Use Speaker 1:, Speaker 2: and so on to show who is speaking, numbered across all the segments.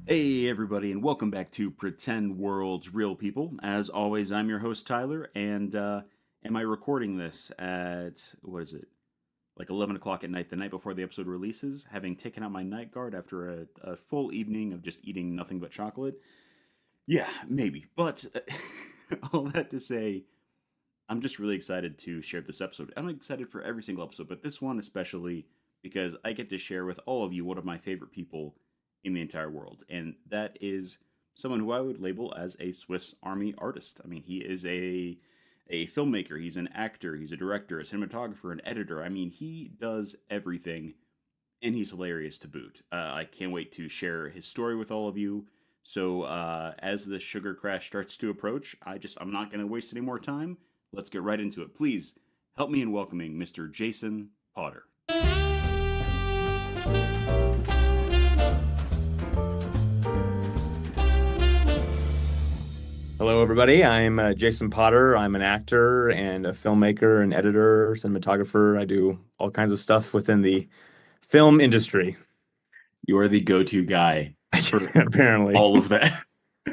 Speaker 1: Hey, everybody, and welcome back to Pretend Worlds Real People. As always, I'm your host, Tyler, and am I recording this at, what is it, like 11 o'clock at night, the night before the episode releases, having taken out my night guard after a full evening of just eating nothing but chocolate? Yeah, maybe. But all that to say, I'm just really excited to share this episode. I'm excited for every single episode, but this one especially because I get to share with all of you one of my favorite people in the entire world, and that is someone who I would label as a Swiss Army artist. I mean, he is a filmmaker, he's an actor, he's a director, a cinematographer, an editor. I mean, he does everything, and he's hilarious to boot. I can't wait to share his story with all of you. So as the sugar crash starts to approach, I'm not going to waste any more time. Let's get right into it. Please help me in welcoming Mr. Jason Potter.
Speaker 2: Hello, everybody. I'm Jason Potter. I'm an actor and a filmmaker, an editor, cinematographer. I do all kinds of stuff within the film industry,
Speaker 1: You are the go-to guy for
Speaker 2: apparently.
Speaker 1: all of that.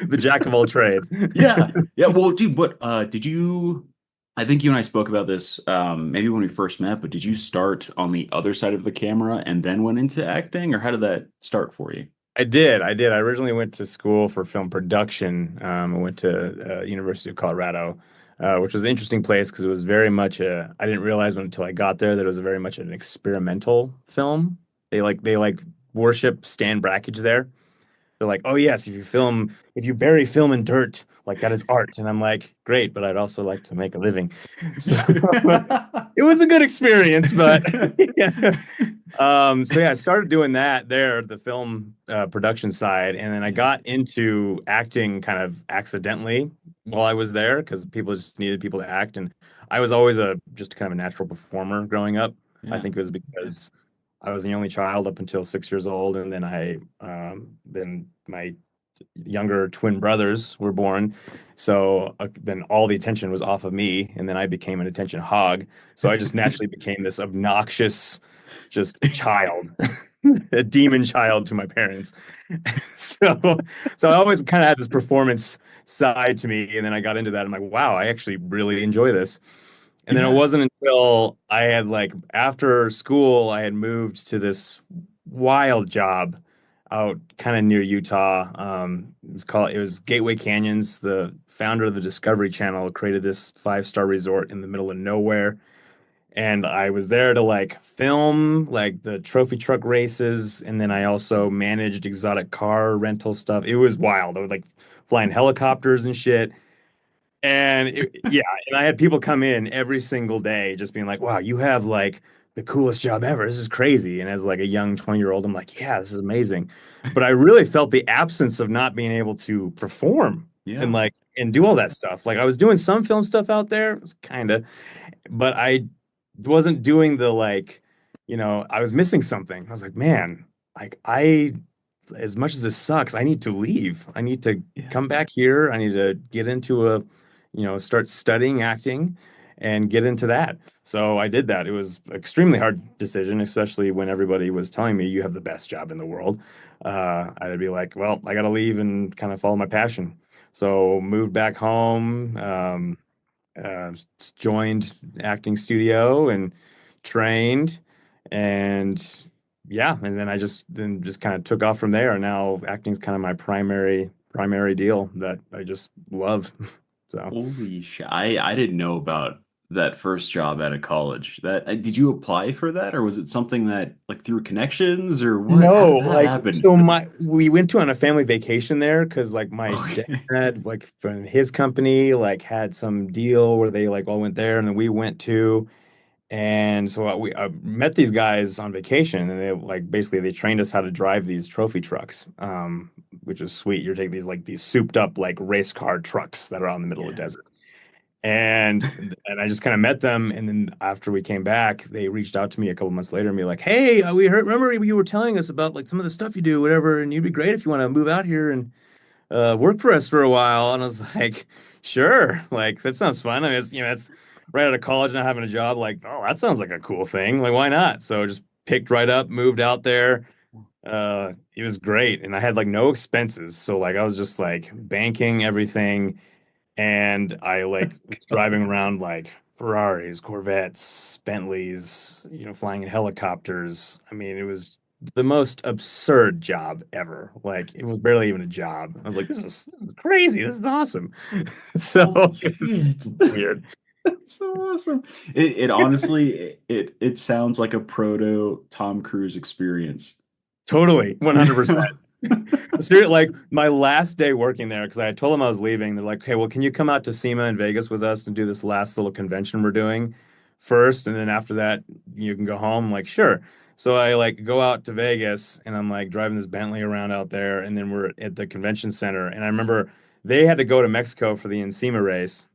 Speaker 2: The jack of all trades.
Speaker 1: Yeah. Yeah. Well, dude, what did you I think you and I spoke about this maybe when we first met, but did you start on the other side of the camera and then went into acting, or how did that start for you?
Speaker 2: I did. I originally went to school for film production. I went to University of Colorado, which was an interesting place because it was very much I didn't realize until I got there that it was very much an experimental film. They like worship Stan Brakhage there. They're like, oh yes, if you bury film in dirt, like that is art. And I'm like, great, but I'd also like to make a living. So it was a good experience, but yeah. So yeah, I started doing that there, the film production side, and then I
Speaker 1: Yeah.
Speaker 2: got into acting kind of accidentally while I was there because people just needed people to act, and I was always a just kind of a natural performer growing up. I
Speaker 1: Yeah.
Speaker 2: think it was because I was the only child up until 6 years old, and then my younger twin brothers were born. So then all the attention was off of me, and then I became an attention hog. So I just naturally became this obnoxious, just child, a demon child to my parents. So, so I always kind of had this performance side to me, and then I got into that. I'm like, wow, I actually really enjoy this. And then it
Speaker 1: Yeah.
Speaker 2: wasn't until I had like after school, I had moved to this wild job out kind of near Utah. It was Gateway Canyons. The founder of the Discovery Channel created this five-star resort in the middle of nowhere. And I was there to like film like the trophy truck races, and then I also managed exotic car rental stuff. It was wild. I was like flying helicopters and shit. Yeah, and I had people come in every single day just being like, wow, you have like the coolest job ever. This is crazy. And as like a young 20-year-old, I'm like, yeah, this is amazing. But I really felt the absence of not being able to perform
Speaker 1: Yeah.
Speaker 2: and do all that stuff. Like I was doing some film stuff out there, kind of, but I wasn't doing the like, I was missing something. I was like, man, like as much as this sucks, I need to leave. I need to
Speaker 1: Yeah.
Speaker 2: come back here. I need to get into start studying acting and get into that. So I did that. It was extremely hard decision, especially when everybody was telling me you have the best job in the world. I'd be like, well, I got to leave and kind of follow my passion. So moved back home, uh, joined acting studio and trained, and yeah, and then I just kind of took off from there. And now acting's kind of my primary deal that I just love. So
Speaker 1: Holy shit. I didn't know about that first job out of college. That did you apply for that, or was it something that like through connections or what? How
Speaker 2: no,
Speaker 1: did that
Speaker 2: like
Speaker 1: happen?
Speaker 2: so my we went to on a family vacation there because like my
Speaker 1: Okay.
Speaker 2: dad like from his company like had some deal where they like all went there and then we went to. And so we met these guys on vacation, and they like basically they trained us how to drive these trophy trucks, which is sweet. You're taking these souped up like race car trucks that are out in the middle of the
Speaker 1: Yeah.
Speaker 2: desert. And I just kind of met them, and then after we came back, they reached out to me a couple months later and be like, "Hey, we heard remember you were telling us about like some of the stuff you do, whatever, and you'd be great if you want to move out here and work for us for a while." And I was like, sure, like that sounds fun. I mean, it's right out of college, not having a job. Like, oh, that sounds like a cool thing. Like, why not? So just picked right up, moved out there, It was great, and I had like no expenses, so like I was just like banking everything, and I like was driving around like Ferraris, Corvettes, Bentleys, flying in helicopters. I mean, it was the most absurd job ever. Like it was barely even a job. I was like, this is crazy. This is awesome. So
Speaker 1: Holy
Speaker 2: it was
Speaker 1: shit.
Speaker 2: weird.
Speaker 1: That's so awesome. It honestly it sounds like a proto Tom Cruise experience.
Speaker 2: Totally,
Speaker 1: You
Speaker 2: 100%.
Speaker 1: know?
Speaker 2: Seriously, like my last day working there, because I told them I was leaving. They're like, "Hey, well, can you come out to SEMA in Vegas with us and do this last little convention we're doing first, and then after that you can go home?" I'm like, "Sure." So I like go out to Vegas, and I'm like driving this Bentley around out there, and then we're at the convention center, and I remember they had to go to Mexico for the SEMA race,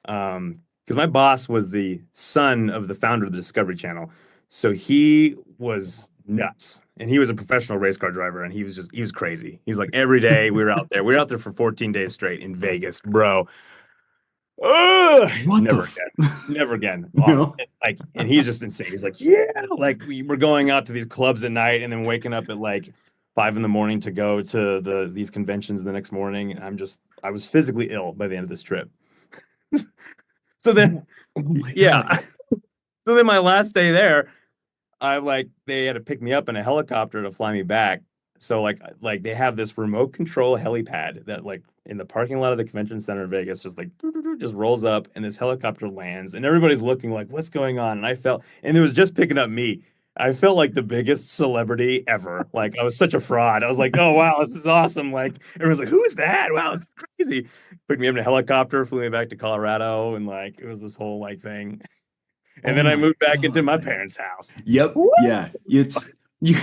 Speaker 2: because my boss was the son of the founder of the Discovery Channel. So he was nuts. And he was a professional race car driver and he was crazy. He's like every day we were out there. We were out there for 14 days straight in Vegas, bro. Ugh,
Speaker 1: What the
Speaker 2: never
Speaker 1: f
Speaker 2: again. Never again.
Speaker 1: you know?
Speaker 2: And he's just insane. He's like, yeah, like we were going out to these clubs at night and then waking up at like 5 in the morning to go to these conventions the next morning. I was physically ill by the end of this trip. So then,
Speaker 1: Oh my
Speaker 2: yeah.
Speaker 1: God.
Speaker 2: So then my last day there, they had to pick me up in a helicopter to fly me back. So like they have this remote control helipad that like in the parking lot of the convention center in Vegas just like just rolls up and this helicopter lands and everybody's looking like what's going on? And it was just picking up me. I felt like the biggest celebrity ever. Like I was such a fraud. I was like, "Oh wow, this is awesome." Like everyone's like, "Who is that?" Wow, it's crazy. Picked me up in a helicopter, flew me back to Colorado and like it was this whole like thing. And
Speaker 1: Oh
Speaker 2: then I
Speaker 1: my
Speaker 2: moved back into
Speaker 1: God,
Speaker 2: my
Speaker 1: man.
Speaker 2: parents' house.
Speaker 1: Yep.
Speaker 2: What?
Speaker 1: Yeah. It's you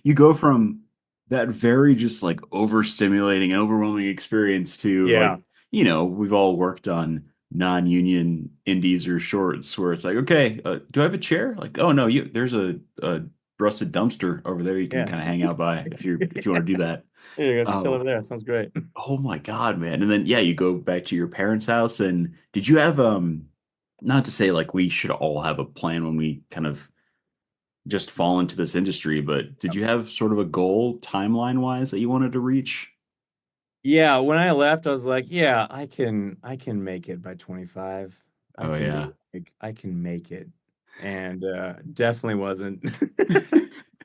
Speaker 1: you go from that very just like overstimulating, overwhelming experience to
Speaker 2: Yeah,
Speaker 1: like, we've all worked on non-union indies or shorts where it's like, okay, do I have a chair? Like, oh no, there's a rusted dumpster over there you can
Speaker 2: yeah.
Speaker 1: kind of hang out by if you want to do that.
Speaker 2: Here you go. Chill
Speaker 1: Oh,
Speaker 2: over there. Sounds great.
Speaker 1: oh my God, man. And then yeah, you go back to your parents' house and did you have not to say like we should all have a plan when we kind of just fall into this industry, but did you have sort of a goal timeline wise that you wanted to reach?
Speaker 2: Yeah, when I left, I was like, yeah, I can make it by 25. I
Speaker 1: Oh
Speaker 2: can
Speaker 1: yeah.
Speaker 2: be like, I can make it. And definitely wasn't.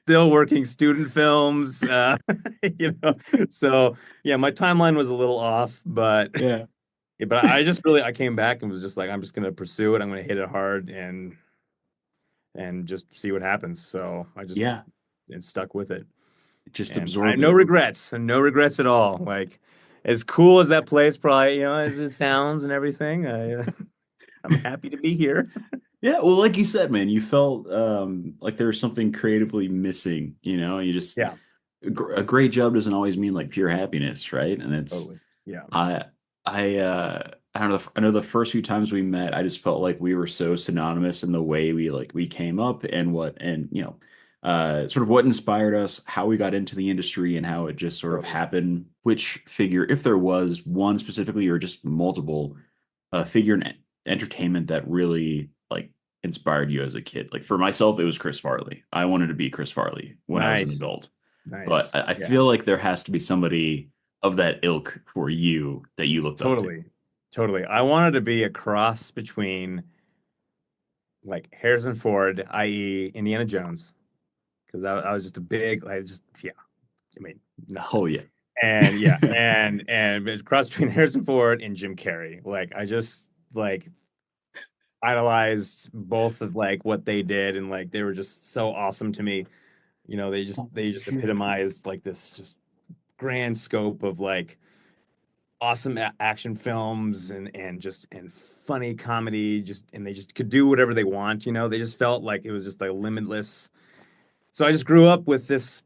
Speaker 2: Still working student films, you know. So yeah, my timeline was a little off, but
Speaker 1: Yeah.
Speaker 2: yeah, but I just really I came back and was just like, I'm just gonna pursue it. I'm gonna hit it hard and just see what happens. So I just
Speaker 1: Yeah.
Speaker 2: and stuck with it.
Speaker 1: Just
Speaker 2: And I have
Speaker 1: absorb
Speaker 2: no
Speaker 1: it.
Speaker 2: regrets and no regrets at all. Like as cool as that place probably, as it sounds and everything, I'm happy to be here.
Speaker 1: Yeah, well, like you said, man, you felt like there was something creatively missing, you just
Speaker 2: Yeah,
Speaker 1: a great job doesn't always mean like pure happiness, right? And it's
Speaker 2: totally. Yeah.
Speaker 1: I I don't know. I know the first few times we met, I just felt like we were so synonymous in the way we came up and sort of what inspired us, how we got into the industry, and how it just sort of
Speaker 2: Totally.
Speaker 1: happened. Which figure, if there was one specifically or just multiple, figure in entertainment that really like inspired you as a kid. Like for myself, it was Chris Farley. I wanted to be Chris Farley when I was an
Speaker 2: Nice.
Speaker 1: adult, but
Speaker 2: Nice.
Speaker 1: I
Speaker 2: Yeah.
Speaker 1: feel like there has to be somebody of that ilk for you that you looked up to.
Speaker 2: Totally. Totally. I wanted to be a cross between like Harrison Ford, i.e. Indiana Jones, because I was just a big, I just, yeah, I mean, nothing.
Speaker 1: Oh yeah.
Speaker 2: And yeah, and it's cross between Harrison Ford and Jim Carrey. Like I just like idolized both of like what they did and like they were just so awesome to me. They
Speaker 1: Holy
Speaker 2: just
Speaker 1: shit.
Speaker 2: epitomized like this just grand scope of like awesome action films and funny comedy just and they just could do whatever they want. They just felt like it was just like limitless. So I just grew up with this,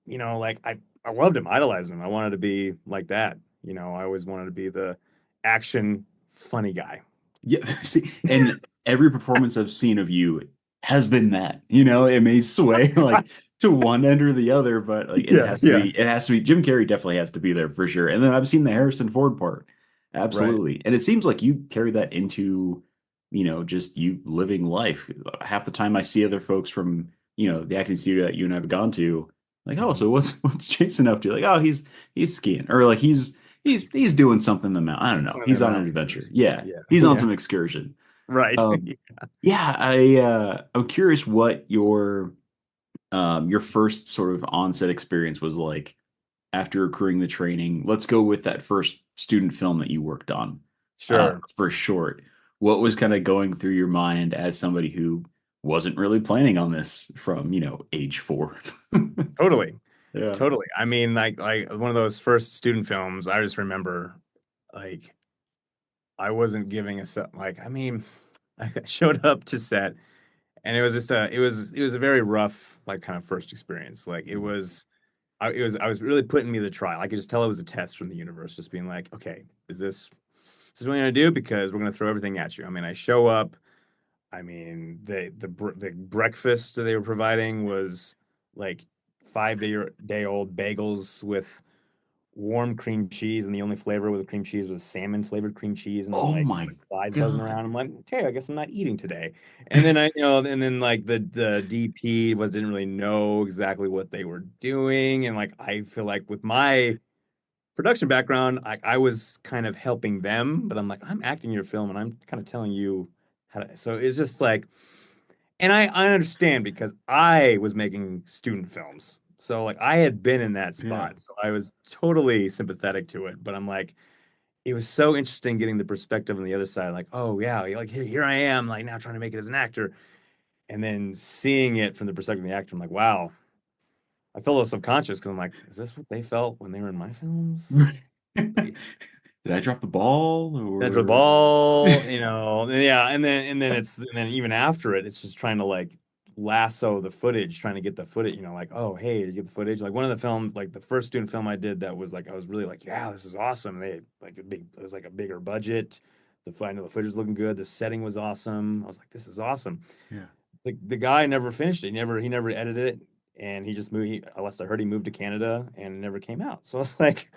Speaker 2: like I loved him, idolized him. I wanted to be like that. I always wanted to be the action funny guy.
Speaker 1: Yeah. See, and every performance I've seen of you has been that. It may sway like to one end or the other, but like it
Speaker 2: Yeah,
Speaker 1: has to
Speaker 2: yeah.
Speaker 1: be. It has to be. Jim Carrey definitely has to be there for sure. And then I've seen the Harrison Ford part,
Speaker 2: Right.
Speaker 1: absolutely. And it seems like you carry that into, just you living life. Half the time I see other folks from, the acting studio that you and I have gone to. Like, oh,
Speaker 2: Mhm.
Speaker 1: so what's Jason up to? Like, oh, he's skiing, or like he's doing something in the mountain. I don't
Speaker 2: He's
Speaker 1: know.
Speaker 2: climbing
Speaker 1: He's
Speaker 2: a
Speaker 1: on an
Speaker 2: mountain or
Speaker 1: adventure.
Speaker 2: something.
Speaker 1: Yeah,
Speaker 2: Yeah,
Speaker 1: he's on
Speaker 2: yeah,
Speaker 1: some excursion.
Speaker 2: right.
Speaker 1: Um, yeah, I'm curious what your first sort of onset experience was like after accruing the training. Let's go with that first student film that you worked on,
Speaker 2: Sure.
Speaker 1: for short. What was kind of going through your mind as somebody who wasn't really planning on this from, age 4?
Speaker 2: Totally.
Speaker 1: Yeah.
Speaker 2: Totally. I mean, like one of those first student films, I just remember like I wasn't giving a set like I mean, I showed up to set and it was just it was a very rough like kind of first experience. Like I was really putting me to the trial. I could just tell it was a test from the universe, just being like, okay, is this what you're gonna do? Because we're gonna throw everything at you. I mean, I show up. I mean, the breakfast that they were providing was like 5 day old bagels with warm cream cheese, and the only flavor with the cream cheese was salmon flavored cream cheese, and I'm
Speaker 1: Oh
Speaker 2: like
Speaker 1: my
Speaker 2: flies buzzing
Speaker 1: God.
Speaker 2: around. I'm like, okay, I guess I'm not eating today. And then and then like the DP didn't really know exactly what they were doing, and like I feel like with my production background, I was kind of helping them, but I'm like, I'm acting your film, and I'm kind of telling you how to. So it's just like, and I understand because I was making student films. So like I had been in that
Speaker 1: Yeah.
Speaker 2: spot. So I was totally sympathetic to it. But I'm like, it was so interesting getting the perspective on the other side, like, oh yeah, like here I am, like now trying to make it as an actor. And then seeing it from the perspective of the actor, I'm like, wow. I felt a little subconscious because I'm like, is this what they felt when they were in my films?
Speaker 1: Did I drop the ball
Speaker 2: Central
Speaker 1: or
Speaker 2: ball, and yeah, and then even after it, it's just trying to like lasso the footage, trying to get the footage, like, oh hey, did you get the footage? Like one of the films, like the first student film I did that was like I was really like, yeah, this is awesome. They like it was like a bigger budget. I know the footage was looking good, the setting was awesome. I was like, this is awesome.
Speaker 1: yeah.
Speaker 2: The guy never finished it. He never edited it, and he just moved. Unless I heard he moved to Canada and it never came out. So I was like,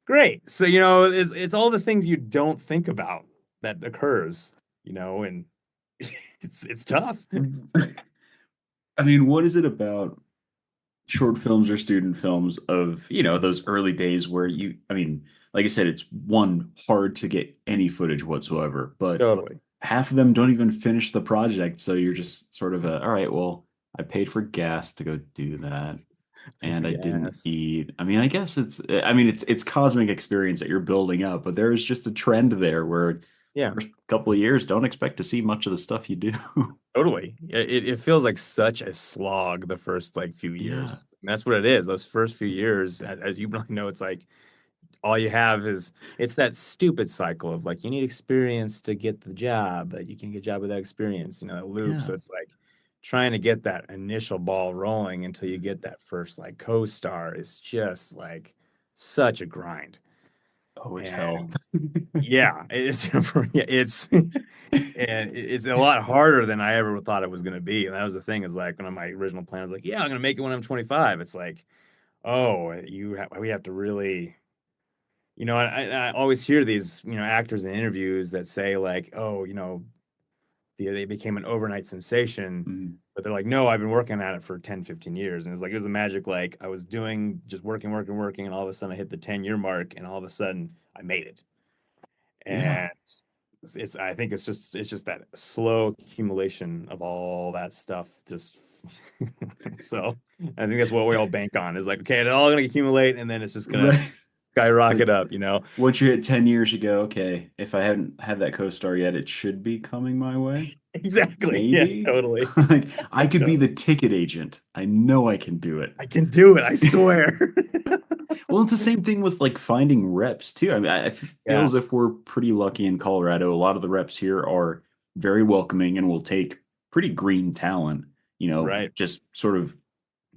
Speaker 2: great. So, it's all the things you don't think about that occurs, and it's tough.
Speaker 1: I mean, what is it about short films or student films of, those early days where I mean, like I said, it's one, hard to get any footage whatsoever, but
Speaker 2: Totally.
Speaker 1: half of them don't even finish the project. So you're just sort of all right, well, I paid for gas to go do that and I didn't
Speaker 2: Yes.
Speaker 1: eat. I mean, I mean, it's cosmic experience that you're building up, but there is just a trend there where
Speaker 2: Yeah,
Speaker 1: first couple of years don't expect to see much of the stuff you do.
Speaker 2: totally. It feels like such a slog the first like few
Speaker 1: Yeah.
Speaker 2: years. And that's what it is. Those first few years, as you really know, it's like all you have is it's that stupid cycle of like you need experience to get the job, but you can't get a job without experience, that loop. So
Speaker 1: Yeah.
Speaker 2: it's like trying to get that initial ball rolling until you get that first like co-star is just like such a grind.
Speaker 1: Oh, it's hell.
Speaker 2: And yeah, it's yeah, it's and it's a lot harder than I ever thought it was going to be. And that was the thing is like when my original plan was like, yeah, I'm going to make it when I'm 25. It's like, oh, we have to really I always hear these, actors in interviews that say like, oh, they became an overnight sensation,
Speaker 1: Mm.
Speaker 2: but they're like, no, I've been working at it for 10, 15 years. And it's like, it was the magic, like I was doing just working, working, working. And all of a sudden I hit the 10-year mark and all of a sudden I made it.
Speaker 1: Yeah.
Speaker 2: And I think it's just that slow accumulation of all that stuff. Just so I think that's what we all bank on is like, okay, it's all going to accumulate and then it's just going to
Speaker 1: Right. Like
Speaker 2: skyrocket up.
Speaker 1: once you hit 10 years, you go, okay, if I haven't had that co-star yet, it should be coming my way.
Speaker 2: Exactly. Yeah,
Speaker 1: Maybe.
Speaker 2: totally.
Speaker 1: Like I could be
Speaker 2: Totally.
Speaker 1: the ticket agent. I know I can do it.
Speaker 2: I can do it, I swear.
Speaker 1: Well, it's the same thing with like finding reps too. I mean, I feel
Speaker 2: Yeah,
Speaker 1: as if we're pretty lucky in Colorado. A lot of the reps here are very welcoming and will take pretty green talent,
Speaker 2: right.
Speaker 1: just sort of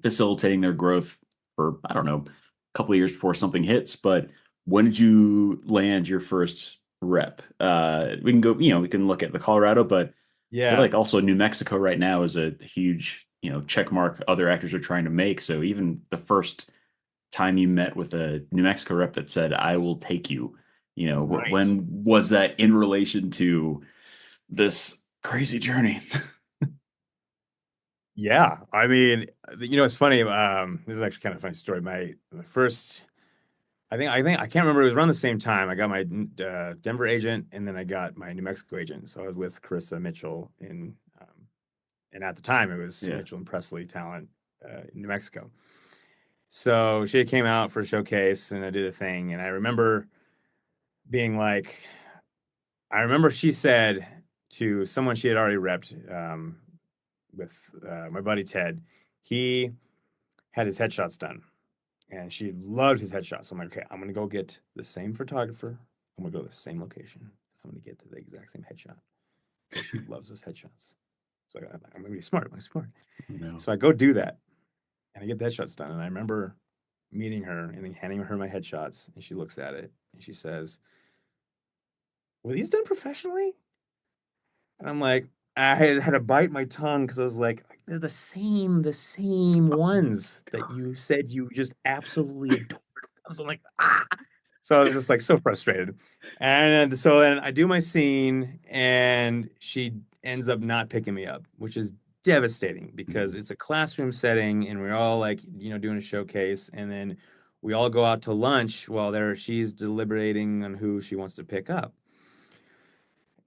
Speaker 1: facilitating their growth for, I don't know, a couple of years before something hits. But when did you land your first rep? We can go, we can look at the Colorado, but I feel
Speaker 2: Yeah,
Speaker 1: like also New Mexico right now is a huge, check mark other actors are trying to make. So even the first time you met with a New Mexico rep that said, I will take you,
Speaker 2: right.
Speaker 1: when was that in relation to this crazy journey?
Speaker 2: Yeah, I mean, it's funny. This is actually kind of a funny story. My first, I can't remember. It was around the same time. I got my Denver agent, and then I got my New Mexico agent. So I was with Carissa Mitchell and at the time it was
Speaker 1: Yeah.
Speaker 2: Mitchell and Presley Talent in New Mexico. So she came out for a showcase, and I did a thing, and I remember being like, I remember she said to someone she had already repped with my buddy Ted, he had his headshots done and she loved his headshots. So I'm like, okay, I'm gonna go get the same photographer. I'm gonna go to the same location. I'm gonna get the exact same headshot because she loves those headshots. So I'm gonna be smart. I'm gonna be smart.
Speaker 1: No.
Speaker 2: So I go do that and I get the headshots done. And I remember meeting her and then handing her my headshots, and she looks at it and she says, "Were these done professionally?" And I'm like, I had to bite my tongue because I was like, they're the same ones that you said you just absolutely adored. I was like, ah. So I was just like so frustrated. And so then I do my scene, and she ends up not picking me up, which is devastating because
Speaker 1: Mhm.
Speaker 2: it's a classroom setting and we're all like, doing a showcase. And then we all go out to lunch while she's deliberating on who she wants to pick up.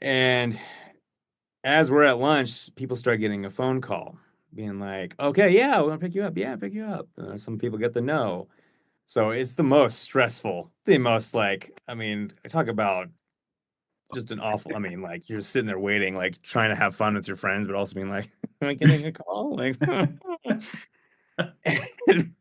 Speaker 2: And as we're at lunch, people start getting a phone call being like, okay, yeah, we want to pick you up. Yeah, pick you up. Some people get the no. So it's the most stressful, the most like, I mean, I talk about just an awful, I mean, like you're sitting there waiting, like trying to have fun with your friends, but also being like, am I getting a call? Like, and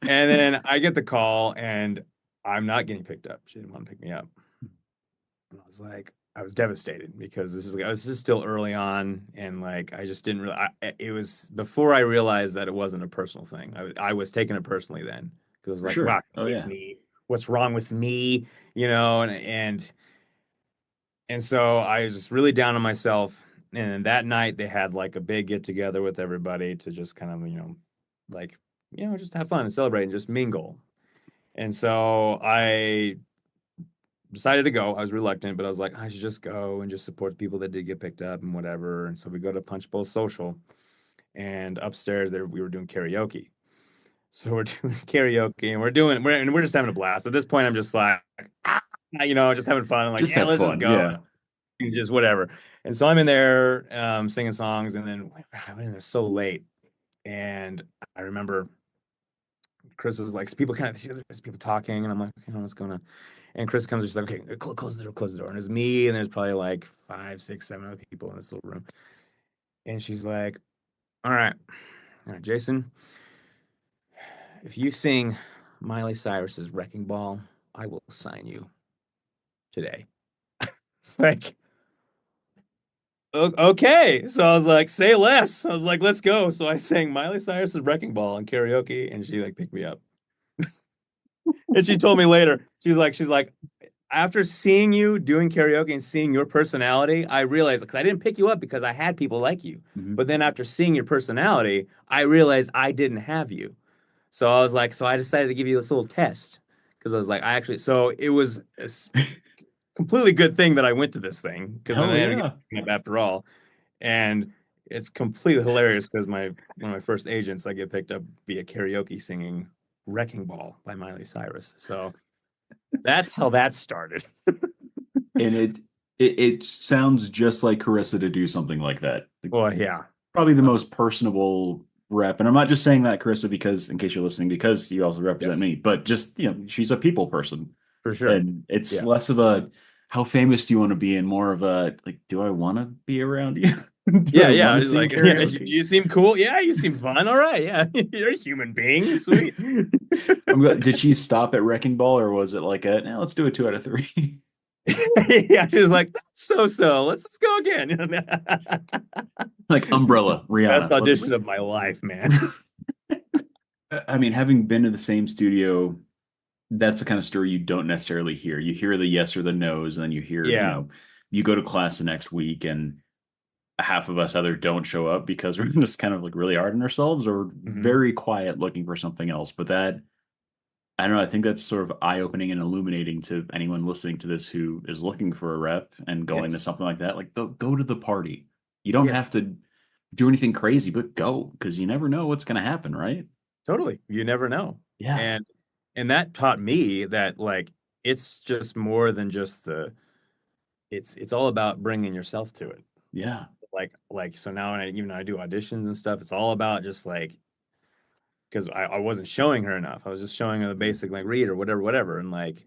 Speaker 2: then I get the call and I'm not getting picked up. She didn't want to pick me up. And I was like, I was devastated because this is still early on, and like I just didn't really. It was before I realized that it wasn't a personal thing. I was taking it personally then because I was
Speaker 1: For
Speaker 2: like, wow,
Speaker 1: sure. Oh
Speaker 2: it's
Speaker 1: yeah.
Speaker 2: me. What's wrong with me? And so I was just really down on myself. And that night they had like a big get together with everybody to just kind of like just have fun and celebrate and just mingle. And so I decided to go. I was reluctant, but I was like, I should just go and just support the people that did get picked up and whatever. And so we go to Punch Bowl Social, and upstairs there we were doing karaoke. So we're doing karaoke, and we're just having a blast. At this point, I'm just like, ah, just having fun. I'm like,
Speaker 1: Just
Speaker 2: yeah,
Speaker 1: have
Speaker 2: let's just
Speaker 1: fun.
Speaker 2: go,
Speaker 1: Yeah.
Speaker 2: and just whatever. And so I'm in there singing songs, and then I went in there so late, and I remember Chris was like, there's people talking, and I'm like, what's going on? And Chris comes, and she's like, okay, close the door. And there's me, and there's probably like five, six, seven other people in this little room. And she's like, all right, Jason, if you sing Miley Cyrus's Wrecking Ball, I will sign you today. It's like, okay. So I was like, say less. I was like, let's go. So I sang Miley Cyrus's Wrecking Ball in karaoke, and she like picked me up. And she told me later, she's like, after seeing you doing karaoke and seeing your personality, I realized because I didn't pick you up because I had people like you.
Speaker 1: Hmm.
Speaker 2: But then after seeing your personality, I realized I didn't have you. So I was like, so I decided to give you this little test because I was like, so it was a completely good thing that I went to this thing because then I
Speaker 1: Hell
Speaker 2: ended
Speaker 1: yeah.
Speaker 2: up after all. And it's completely hilarious because one of my first agents, I get picked up via karaoke singing Wrecking Ball by Miley Cyrus. So that's how that started.
Speaker 1: And it sounds just like Carissa to do something like that.
Speaker 2: Well, yeah,
Speaker 1: Probably the
Speaker 2: uh,
Speaker 1: most personable rep. And I'm not just saying that, Carissa, because in case you're listening, because you also represent
Speaker 2: yes,
Speaker 1: me, but just, she's a people person.
Speaker 2: for sure.
Speaker 1: And it's
Speaker 2: Yeah.
Speaker 1: less of a how famous do you want to be and more of a like, do I want to be around you? Do
Speaker 2: Yeah,
Speaker 1: I
Speaker 2: yeah.
Speaker 1: want to
Speaker 2: It's
Speaker 1: sing
Speaker 2: like, yeah,
Speaker 1: karaoke?
Speaker 2: you seem cool. Yeah, you seem fun. All right. Yeah. You're a human being. Sweet.
Speaker 1: Did she stop at Wrecking Ball or was it like let's do a 2 out of 3?
Speaker 2: Yeah, she was like, so. Let's go again.
Speaker 1: Like Umbrella,
Speaker 2: Best
Speaker 1: Rihanna. Let's
Speaker 2: audition of my life, man.
Speaker 1: I mean, having been to the same studio, that's the kind of story you don't necessarily hear. You hear the yes or the no's, and then you hear,
Speaker 2: Yeah.
Speaker 1: you go to class the next week and half of us either don't show up because we're just kind of like really hard on ourselves or
Speaker 2: Hmm.
Speaker 1: very quiet looking for something else. But that, I don't know, I think that's sort of eye-opening and illuminating to anyone listening to this who is looking for a rep and going to
Speaker 2: Yes.
Speaker 1: something like that. Like go to the party. You don't have
Speaker 2: Yes.
Speaker 1: to. do anything crazy, but go because you never know what's going to happen, right?
Speaker 2: Totally. You never know.
Speaker 1: Yeah.
Speaker 2: And and that taught me that like it's just more than just the it's all about bringing yourself to it.
Speaker 1: Yeah.
Speaker 2: Like so now when even I do auditions and stuff, it's all about just like because I wasn't showing her enough. I was just showing her the basic like read or whatever, whatever. And like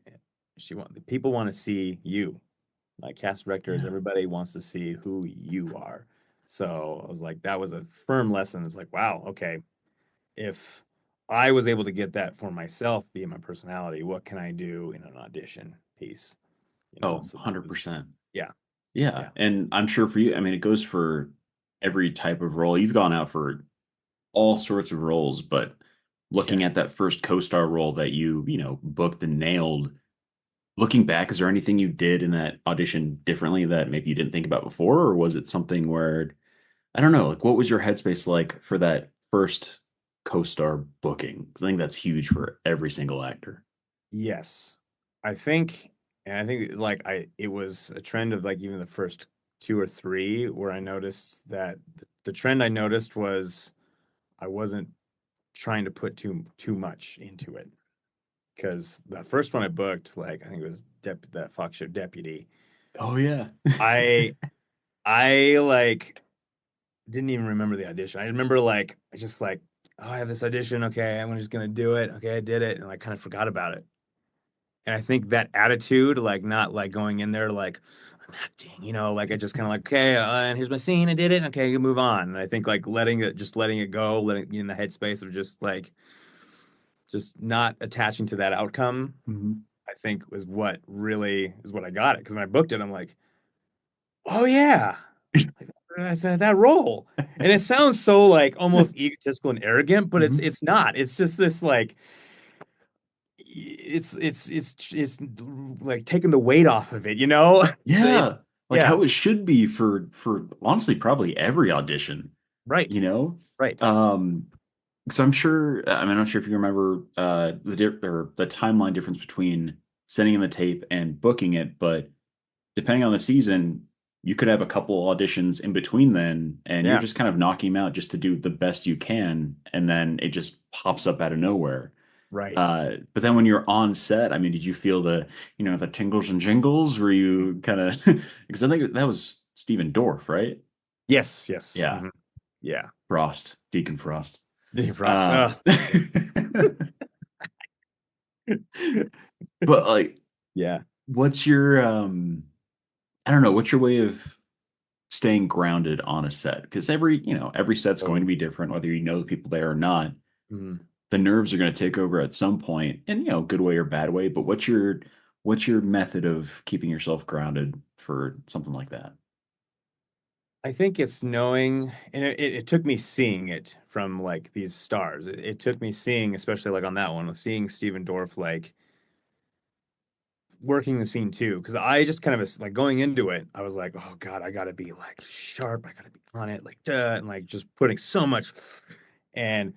Speaker 2: people want to see you. Like cast directors,
Speaker 1: Yeah.
Speaker 2: everybody wants to see who you are. So I was like, that was a firm lesson. It's like, wow, okay, if I was able to get that for myself via my personality, what can I do in an audition piece? You know,
Speaker 1: Oh,
Speaker 2: so that was
Speaker 1: 100%.
Speaker 2: yeah,
Speaker 1: Yeah.
Speaker 2: yeah,
Speaker 1: And I'm sure for you, I mean, it goes for every type of role. You've gone out for all sorts of roles, but looking
Speaker 2: yeah.
Speaker 1: at that first co-star role that you booked and nailed, looking back, is there anything you did in that audition differently that maybe you didn't think about before? Or was it something where, I don't know, like what was your headspace like for that first co-star booking? 'Cause I think that's huge for every single actor.
Speaker 2: Yes. I think and I think like it was a trend of like even the first two or three where I noticed that the trend I noticed was I wasn't trying to put too much into it. Because the first one I booked, like I think it was that Fox show Deputy.
Speaker 1: Oh yeah.
Speaker 2: I I like didn't even remember the audition. I remember like I just like, oh, I have this audition. Okay, I'm just gonna do it. Okay, I did it, and I kind of forgot about it. And I think that attitude, like not like going in there like I'm acting, like I just kind of like, okay, and here's my scene, I did it. Okay, you move on. And I think like letting it go, letting in the headspace of just like just not attaching to that outcome,
Speaker 1: Mhm.
Speaker 2: I think was what really is what I got it. Because when I booked it, I'm like, oh yeah, like I said that role. And it sounds so like almost egotistical and arrogant, but
Speaker 1: Mhm.
Speaker 2: it's not. It's just this like it's like taking the weight off of it. It's
Speaker 1: Yeah, like
Speaker 2: yeah,
Speaker 1: how it should be for honestly probably every audition,
Speaker 2: right,
Speaker 1: you know?
Speaker 2: right.
Speaker 1: Um, because I'm sure, I mean, I'm not sure if you remember or the timeline difference between sending in the tape and booking it, but depending on the season, you could have a couple auditions in between then, and you're
Speaker 2: Yeah,
Speaker 1: just kind of knocking them out just to do the best you can, and then it just pops up out of nowhere.
Speaker 2: right.
Speaker 1: But then when you're on set, I mean, did you feel the tingles and jingles? Were you kind of because I think that was Steven Dorff, right?
Speaker 2: Yes, yes.
Speaker 1: Yeah,
Speaker 2: Yeah.
Speaker 1: Frost, Deacon Frost.
Speaker 2: Defrost.
Speaker 1: Uh, but like,
Speaker 2: Yeah.
Speaker 1: what's your I don't know, what's your way of staying grounded on a set? Because every set's going to
Speaker 2: Oh.
Speaker 1: be different, whether you know the people there or not.
Speaker 2: Mm.
Speaker 1: The nerves are going to take over at some point, and good way or bad way. But what's your method of keeping yourself grounded for something like that?
Speaker 2: I think it's knowing, and it took me seeing it from like these stars. It took me seeing, especially like on that one, seeing Steven Dorff like working the scene too. Because I just kind of like going into it, I was like, oh God, I gotta be like sharp, I gotta be on it, like duh, and like just putting so much. And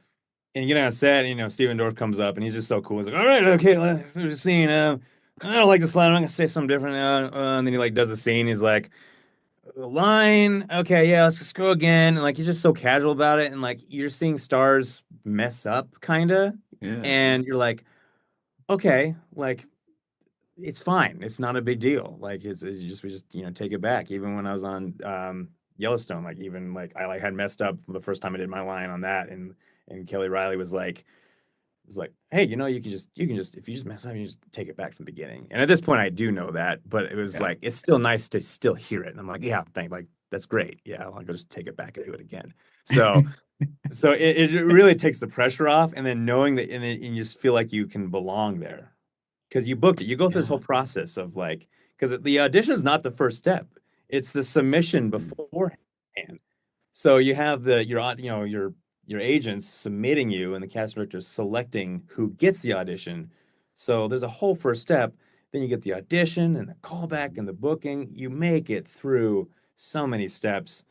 Speaker 2: and you know, I said, Steven Dorff comes up and he's just so cool. He's like, all right, okay, let's do the scene. I don't like this line. I'm gonna say something different. And then he like does the scene. He's like, line. Okay, yeah, let's just go again. And like he's just so casual about it, and like you're seeing stars mess up, kinda,
Speaker 1: Yeah,
Speaker 2: and you're like, okay, like it's fine. It's not a big deal. Like it's just we just take it back. Even when I was on Yellowstone, like even like I like had messed up the first time I did my line on that, and Kelly Riley was like, hey, you can just if you just mess up, you just take it back from the beginning. And at this point, I do know that, but it was
Speaker 1: yeah,
Speaker 2: like it's still nice to still hear it. And I'm like, yeah, thank, like that's great. Yeah, I'll go just take it back and do it again. So, so it really takes the pressure off, and then knowing that, and then and you just feel like you can belong there because you booked it. You go through this
Speaker 1: yeah.
Speaker 2: whole process of like, because the audition is not the first step; it's the submission
Speaker 1: Mm.
Speaker 2: beforehand. So you have your agents submitting you, and the cast director selecting who gets the audition. So there's a whole first step. Then you get the audition and the callback and the booking. You make it through so many steps.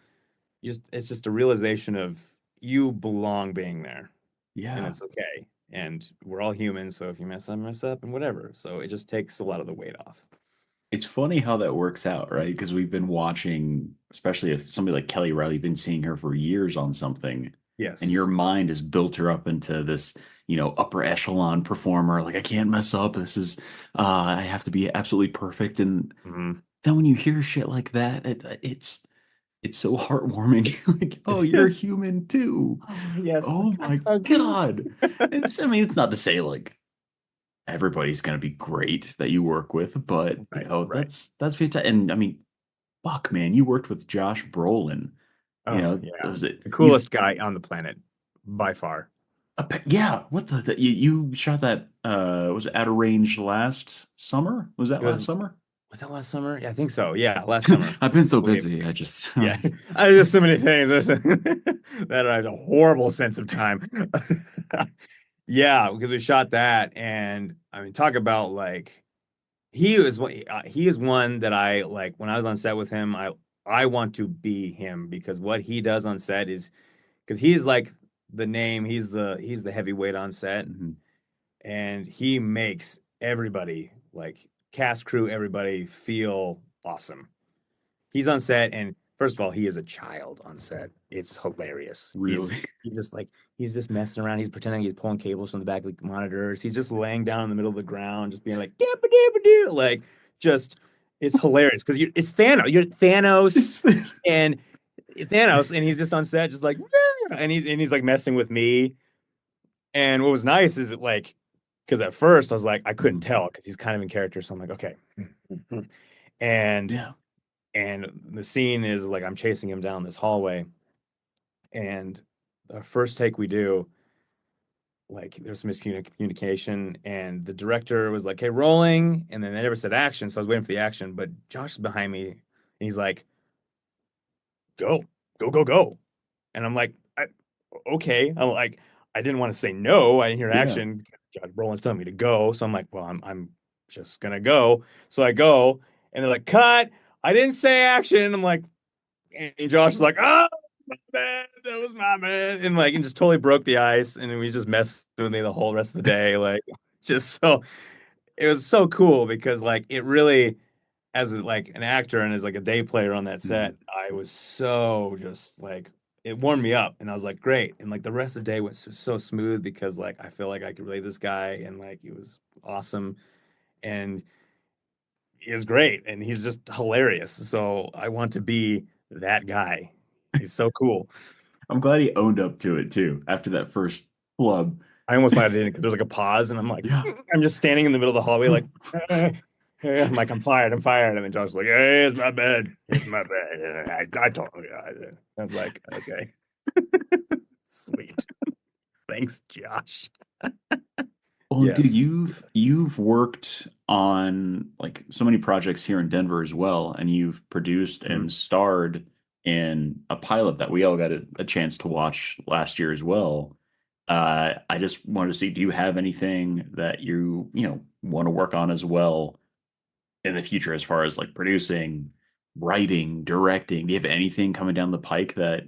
Speaker 2: It's just a realization of you belong being there, and
Speaker 1: Yeah.
Speaker 2: it's okay. And we're all humans, so if you mess up, and whatever. So it just takes a lot of the weight off.
Speaker 1: it's funny how that works out, right? Because we've been watching, especially if somebody like Kelly Riley, you've been seeing her for years on something, and your
Speaker 2: Yes.
Speaker 1: mind has built her up into this, upper echelon performer. Like, I can't mess up. This is, I have to be absolutely perfect. And
Speaker 2: Hmm.
Speaker 1: then when you hear shit like that, it's so heartwarming. Like, oh, you're
Speaker 2: Yes.
Speaker 1: human too.
Speaker 2: Oh, yes.
Speaker 1: Oh
Speaker 2: Like,
Speaker 1: my
Speaker 2: I agree.
Speaker 1: God. I mean, it's not to say like everybody's going to be great that you work with, but
Speaker 2: Right, right.
Speaker 1: that's fantastic. And I mean, fuck, man, you worked with Josh Brolin.
Speaker 2: Oh, yeah.
Speaker 1: Was it
Speaker 2: The
Speaker 1: you've
Speaker 2: coolest guy on the planet by far.
Speaker 1: yeah, what you shot that was it Out of Range last summer? Was that
Speaker 2: It was
Speaker 1: last summer?
Speaker 2: was that last summer? Yeah, I think so. Yeah, last summer.
Speaker 1: I've been
Speaker 2: I
Speaker 1: so
Speaker 2: believe.
Speaker 1: busy. I just
Speaker 2: Yeah. I There's so many things that I have a horrible sense of time. Yeah, because we shot that, and I mean, talk about like he is one that I like when I was on set with him. I want to be him because what he does on set is because he's like the name. He's the heavyweight on set,
Speaker 1: Mhm.
Speaker 2: and he makes everybody like cast crew everybody feel awesome. He's on set, and first of all, he is a child on set. It's hilarious.
Speaker 1: Really.
Speaker 2: He just like he's just messing around. He's pretending he's pulling cables from the back of the monitors. He's just laying down in the middle of the ground, just being like dabba dabba doo, like just it's hilarious because you it's Thanos. You're Thanos and Thanos, and he's just on set, just like "Yeah," and he's like messing with me. And what was nice is that like because at first I was like I couldn't
Speaker 1: Mhm.
Speaker 2: tell because he's kind of in character, so I'm like okay, and
Speaker 1: Yeah.
Speaker 2: the scene is like I'm chasing him down this hallway, and the first take we do, like there's some miscommunication, and the director was like, "Hey, rolling," and then they never said action, so I was waiting for the action, but Josh is behind me, and he's like, "Go, go, go, go," and I'm like, "Okay," I'm like, I didn't want to say no, I didn't hear
Speaker 1: Yeah.
Speaker 2: action. Josh Brolin's telling me to go, so I'm like, "Well, I'm just gonna go," so I go, and they're like, "Cut." I didn't say action. I'm like, and Josh was like, "Oh, my bad. That was my bad," and like, and just totally broke the ice. And we just messed with me the whole rest of the day. Like, just so it was so cool because like it really, as like an actor and as like a day player on that
Speaker 1: Mhm.
Speaker 2: set, I was so just like it warmed me up, and I was like, great. And like the rest of the day was so smooth because like I feel like I could relate this guy, and like he was awesome, and is great and he's just hilarious. So I want to be that guy. He's so cool.
Speaker 1: I'm glad he owned up to it too after that first flub.
Speaker 2: I almost thought I didn't because there's like a pause and I'm like,
Speaker 1: Yeah.
Speaker 2: I'm just standing in the middle of the hallway, like, I'm like, I'm fired, I'm fired. And then Josh's like, hey, it's my bed. It's my bed. I told you. I was like, okay, sweet. Thanks, Josh.
Speaker 1: Well, dude,
Speaker 2: Yes.
Speaker 1: you've worked on like so many projects here in Denver as well, and you've produced
Speaker 2: Mhm.
Speaker 1: and starred in a pilot that we all got a chance to watch last year as well. I just wanted to see, do you have anything that you want to work on as well in the future as far as like producing, writing, directing? Do you have anything coming down the pike that,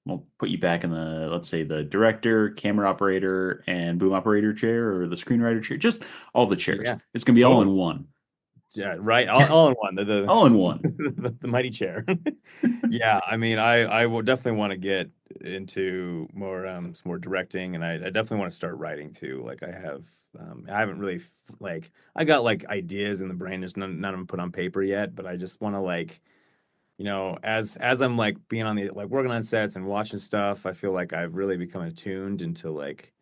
Speaker 1: will put you back in the, let's say, the director, camera operator, and boom operator chair or the screenwriter chair? Just all the chairs.
Speaker 2: Yeah,
Speaker 1: It's gonna be all in
Speaker 2: totally.
Speaker 1: one.
Speaker 2: Yeah, right. All in one.
Speaker 1: All in one.
Speaker 2: The mighty chair. Yeah, I mean, I will definitely want to get into more some more directing, and I definitely want to start writing too. Like I haven't really like I got like ideas in the brain, just none of them put on paper yet. But I just want to like as I'm like being on the like working on sets and watching stuff, I feel like I've really become attuned into like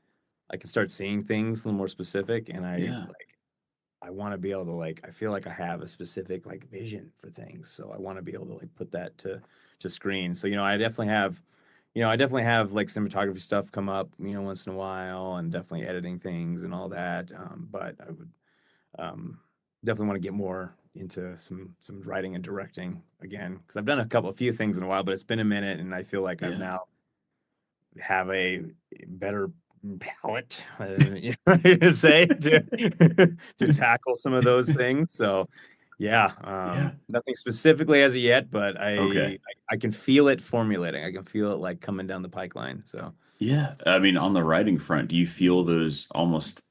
Speaker 2: I can start seeing things a little more specific, and
Speaker 1: Yeah.
Speaker 2: I want to be able to like I feel like I have a specific like vision for things. So I want to be able to like put that to screen. So I definitely have like cinematography stuff come up, once in a while and definitely editing things and all that. But I would um definitely want to get more into some writing and directing again because I've done a few things in a while, but it's been a minute and I feel like I've
Speaker 1: Yeah.
Speaker 2: now have a better palate, you know, to say to tackle some of those things. So, yeah,
Speaker 1: Yeah.
Speaker 2: nothing specifically as of yet, but
Speaker 1: Okay.
Speaker 2: I can feel it formulating. I can feel it like coming down the pipeline. So,
Speaker 1: Yeah. I mean, on the writing front, do you feel those almost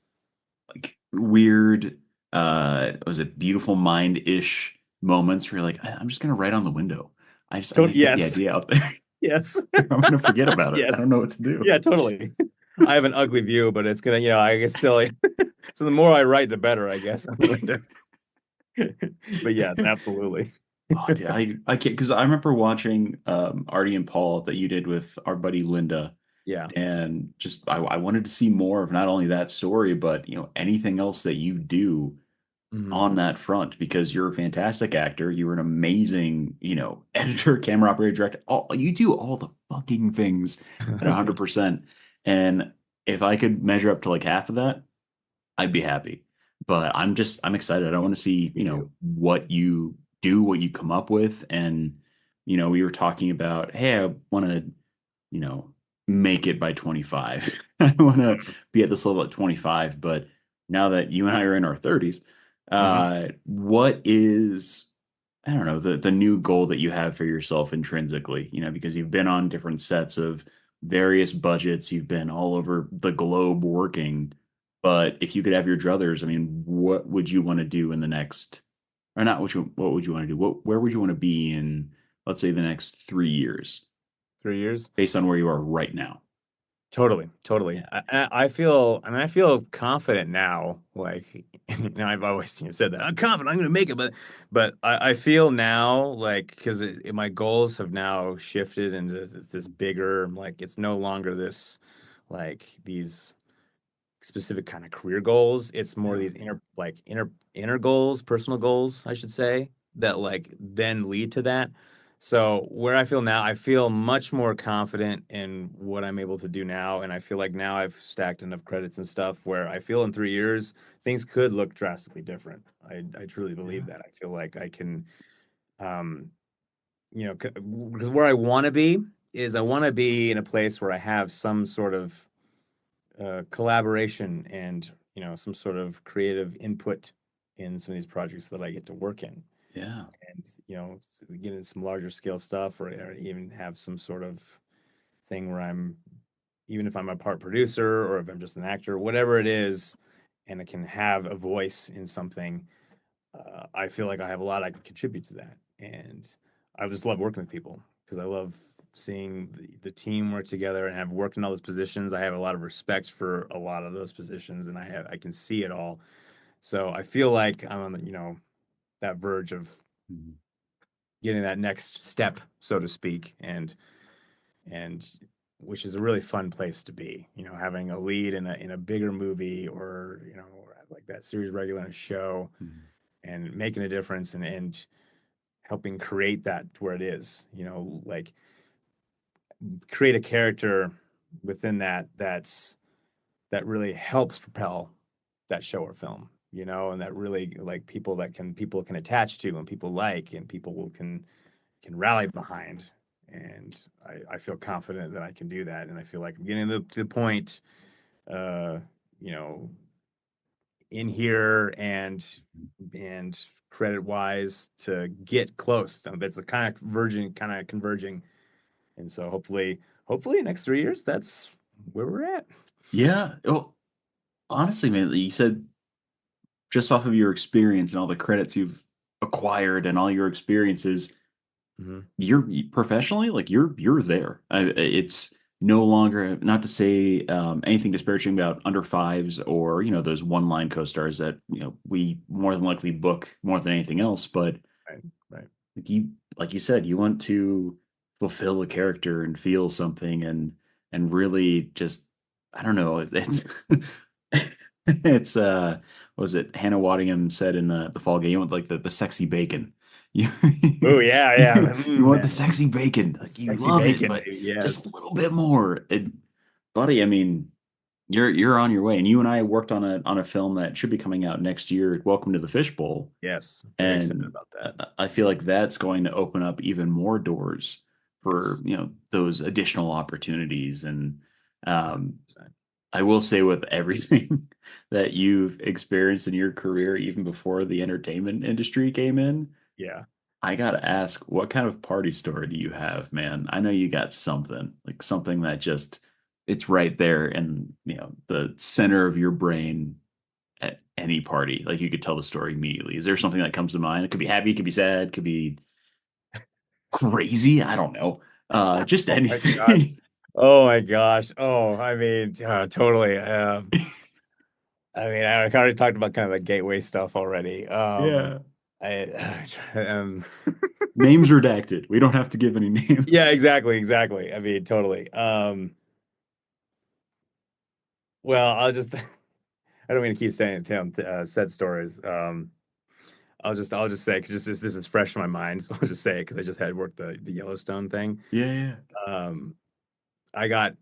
Speaker 1: like weird? Was it Beautiful Mind-ish moments where you're like, I'm just gonna write on the window. I gotta get the
Speaker 2: Yes,
Speaker 1: idea out there.
Speaker 2: yes,
Speaker 1: I'm gonna forget about it. I
Speaker 2: yes,
Speaker 1: don't know what to do.
Speaker 2: yeah, totally. I have an ugly view, but it's gonna, I can still. So the more I write, the better, I guess, on the window. But yeah, absolutely.
Speaker 1: Oh, dude, I can't because I remember watching Artie and Paul that you did with our buddy Linda,
Speaker 2: Yeah.
Speaker 1: and just I wanted to see more of not only that story, but anything else that you do
Speaker 2: Hmm.
Speaker 1: on that front because you're a fantastic actor. You're an amazing, editor, camera operator, director. You do all the fucking things at
Speaker 2: Thank
Speaker 1: 100%. And if I could measure up to like half of that, I'd be happy. But I'm excited. I want to see,
Speaker 2: you too.
Speaker 1: what you do, what you come up with. And, we were talking about, hey, I want to, you know, make it by 25. I want to be at this level at 25. But now that you and I are in our 30s,
Speaker 2: Hmm.
Speaker 1: what is, I don't know, the new goal that you have for yourself intrinsically, because you've been on different sets of various budgets, you've been all over the globe working. But if you could have your druthers, I mean, what would you want to do in the next, or not, what would you want to do? Where would you want to be in, let's say, the next 3 years,
Speaker 2: 3 years.
Speaker 1: based on where you are right now?
Speaker 2: Totally, totally.
Speaker 1: Yeah.
Speaker 2: I feel, I mean, I feel confident now. Like, I've always, said that I'm confident I'm going to make it, but I feel now like because my goals have now shifted into this bigger, like it's no longer this, like these specific kind of career goals. It's more
Speaker 1: Yeah.
Speaker 2: these inner goals, personal goals, I should say, that like then lead to that. So where I feel now, I feel much more confident in what I'm able to do now, and I feel like now I've stacked enough credits and stuff where I feel in 3 years things could look drastically different. I truly believe
Speaker 1: Yeah.
Speaker 2: that. I feel like I can, um, because where I want to be is I want to be in a place where I have some sort of collaboration and some sort of creative input in some of these projects that I get to work in,
Speaker 1: Yeah.
Speaker 2: and get into some larger scale stuff, or even have some sort of thing where I'm, even if I'm a part producer or if I'm just an actor, whatever it is, and I can have a voice in something. I feel like I have a lot I can contribute to that, and I just love working with people because I love seeing the team work together and have worked in all those positions. I have a lot of respect for a lot of those positions, and I can see it all. So I feel like I'm on that verge of
Speaker 1: Mhm.
Speaker 2: getting that next step, so to speak, and which is a really fun place to be. Having a lead in a bigger movie, or like that series regular in a show,
Speaker 1: Mhm.
Speaker 2: and making a difference, and helping create that to where it is, like create a character within that really helps propel that show or film, and that really like people can attach to, and people like, and people can rally behind. And I feel confident that I can do that, and I feel like I'm getting to the point, uh, you know, in here, and credit wise to get close. So that's the kind of converging. And so hopefully in the next 3 years, that's where we're at.
Speaker 1: Yeah. Well, honestly, man, you said just off of your experience and all the credits you've acquired and all your experiences,
Speaker 2: Hmm.
Speaker 1: you're professionally like you're there. It's no longer, not to say anything disparaging about under fives or those one line co-stars that we more than likely book more than anything else, but
Speaker 2: Right, right.
Speaker 1: like you said, you want to fulfill a character and feel something and really just, I don't know, it's it's what was it Hannah Waddingham said in the fall game, you want like the sexy bacon. You
Speaker 2: Oh yeah, yeah.
Speaker 1: you want the
Speaker 2: Man,
Speaker 1: sexy bacon. Like you
Speaker 2: sexy
Speaker 1: love it,
Speaker 2: bacon,
Speaker 1: but
Speaker 2: baby.
Speaker 1: just a
Speaker 2: Yes,
Speaker 1: little bit more. Buddy, I mean, you're on your way. And you and I worked on a film that should be coming out next year, Welcome to the Fishbowl.
Speaker 2: yes. Very excited
Speaker 1: And
Speaker 2: about that.
Speaker 1: I feel like that's going to open up even more doors for,
Speaker 2: Yes.
Speaker 1: those additional opportunities. And um,
Speaker 2: 100%.
Speaker 1: I will say with everything that you've experienced in your career, even before the entertainment industry came in,
Speaker 2: Yeah.
Speaker 1: I gotta ask, what kind of party story do you have, man? I know you got something, like something that just it's right there in, the center of your brain. any party. Like you could tell the story immediately. Is there something that comes to mind? It could be happy, it could be sad, it could be crazy. I don't know. Just
Speaker 2: Oh my gosh.
Speaker 1: anything.
Speaker 2: Oh my gosh. Oh, I mean, totally. I already talked about kind of the gateway stuff already.
Speaker 1: Yeah.
Speaker 2: I,
Speaker 1: Names redacted. We don't have to give any
Speaker 2: yeah,
Speaker 1: names.
Speaker 2: exactly, exactly. I mean, totally. Well, I'll just, I don't mean to keep saying Tim, said stories. I'll just say, because this is fresh in my mind, so I'll just say it because I just had worked the Yellowstone thing.
Speaker 1: Yeah, yeah.
Speaker 2: Um, I got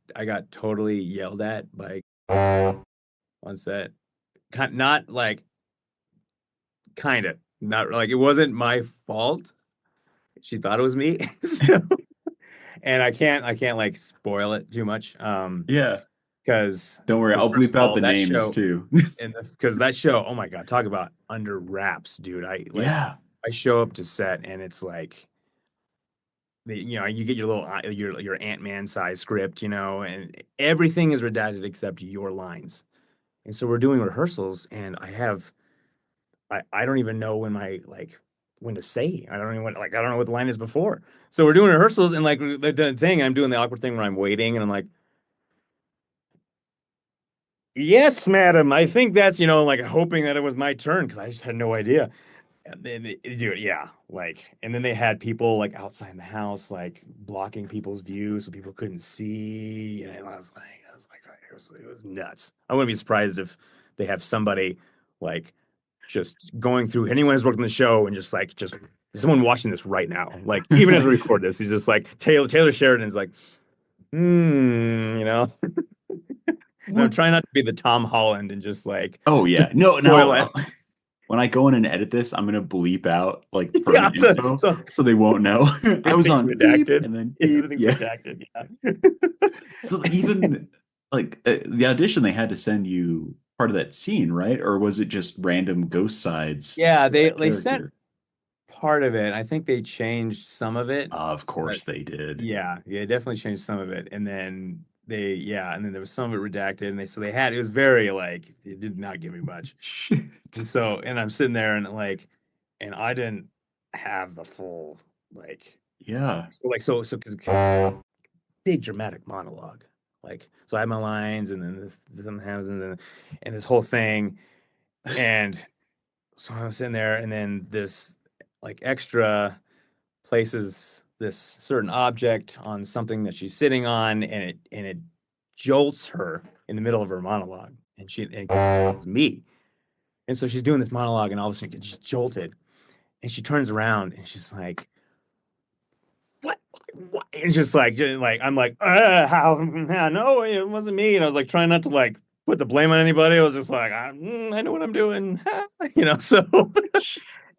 Speaker 2: totally yelled at by on set. Not like kind of not like it wasn't my fault. She thought it was me. So, and I can't like spoil it too much.
Speaker 1: Yeah. Don't worry,
Speaker 2: Because
Speaker 1: I'll
Speaker 2: first
Speaker 1: bleep
Speaker 2: of
Speaker 1: out
Speaker 2: all,
Speaker 1: the
Speaker 2: that
Speaker 1: names
Speaker 2: show
Speaker 1: too.
Speaker 2: and because that show, oh my God, talk about under wraps, dude.
Speaker 1: Yeah.
Speaker 2: I show up to set and it's like you get your little your Ant-Man size script, and everything is redacted except your lines. And so we're doing rehearsals and I don't even know when to say. I don't even I don't know what the line is before. So we're doing rehearsals and like the thing, I'm doing the awkward thing where I'm waiting and I'm like, yes, madam. I think that's, like hoping that it was my turn because I just had no idea. And then, dude, yeah, and then they had people like outside the house, like blocking people's view so people couldn't see. And I was like, it was nuts. I wouldn't be surprised if they have somebody like just going through anyone who's worked on the show and just someone watching this right now. Like, even as we record this, he's just like Taylor Sheridan's like, you know. And I'm
Speaker 1: What?
Speaker 2: trying not to be the Tom Holland and just like
Speaker 1: Oh yeah. No,
Speaker 2: spoil
Speaker 1: no.
Speaker 2: it.
Speaker 1: When I go in and edit this, I'm gonna bleep out like
Speaker 2: Yeah,
Speaker 1: pertinent info
Speaker 2: so
Speaker 1: so they won't know. I was
Speaker 2: everything's
Speaker 1: on beep
Speaker 2: redacted.
Speaker 1: and then
Speaker 2: Yeah,
Speaker 1: beep.
Speaker 2: everything's
Speaker 1: Yeah.
Speaker 2: redacted. Yeah.
Speaker 1: So even like the audition, they had to send you part of that scene, right? Or was it just random ghost sides
Speaker 2: Yeah,
Speaker 1: for that
Speaker 2: they sent
Speaker 1: character?
Speaker 2: part of it. I think they changed some of it,
Speaker 1: Of
Speaker 2: but
Speaker 1: course they did.
Speaker 2: yeah, definitely changed some of it. And then and then there was some of it redacted, and they had it was very like it did not give me much.
Speaker 1: Shit.
Speaker 2: And I'm sitting there and I didn't have the full like
Speaker 1: Yeah.
Speaker 2: so because big dramatic monologue. So I had my lines, and then this something happens, and this whole thing, and so I was sitting there, and then this like extra places this certain object on something that she's sitting on, and it jolts her in the middle of her monologue, and it's me, and so she's doing this monologue, and all of a sudden gets jolted, and she turns around, and she's like, what? What? It's just like I'm like, how? No, it wasn't me. And I was like trying not to like put the blame on anybody. I was just like, I know what I'm doing, So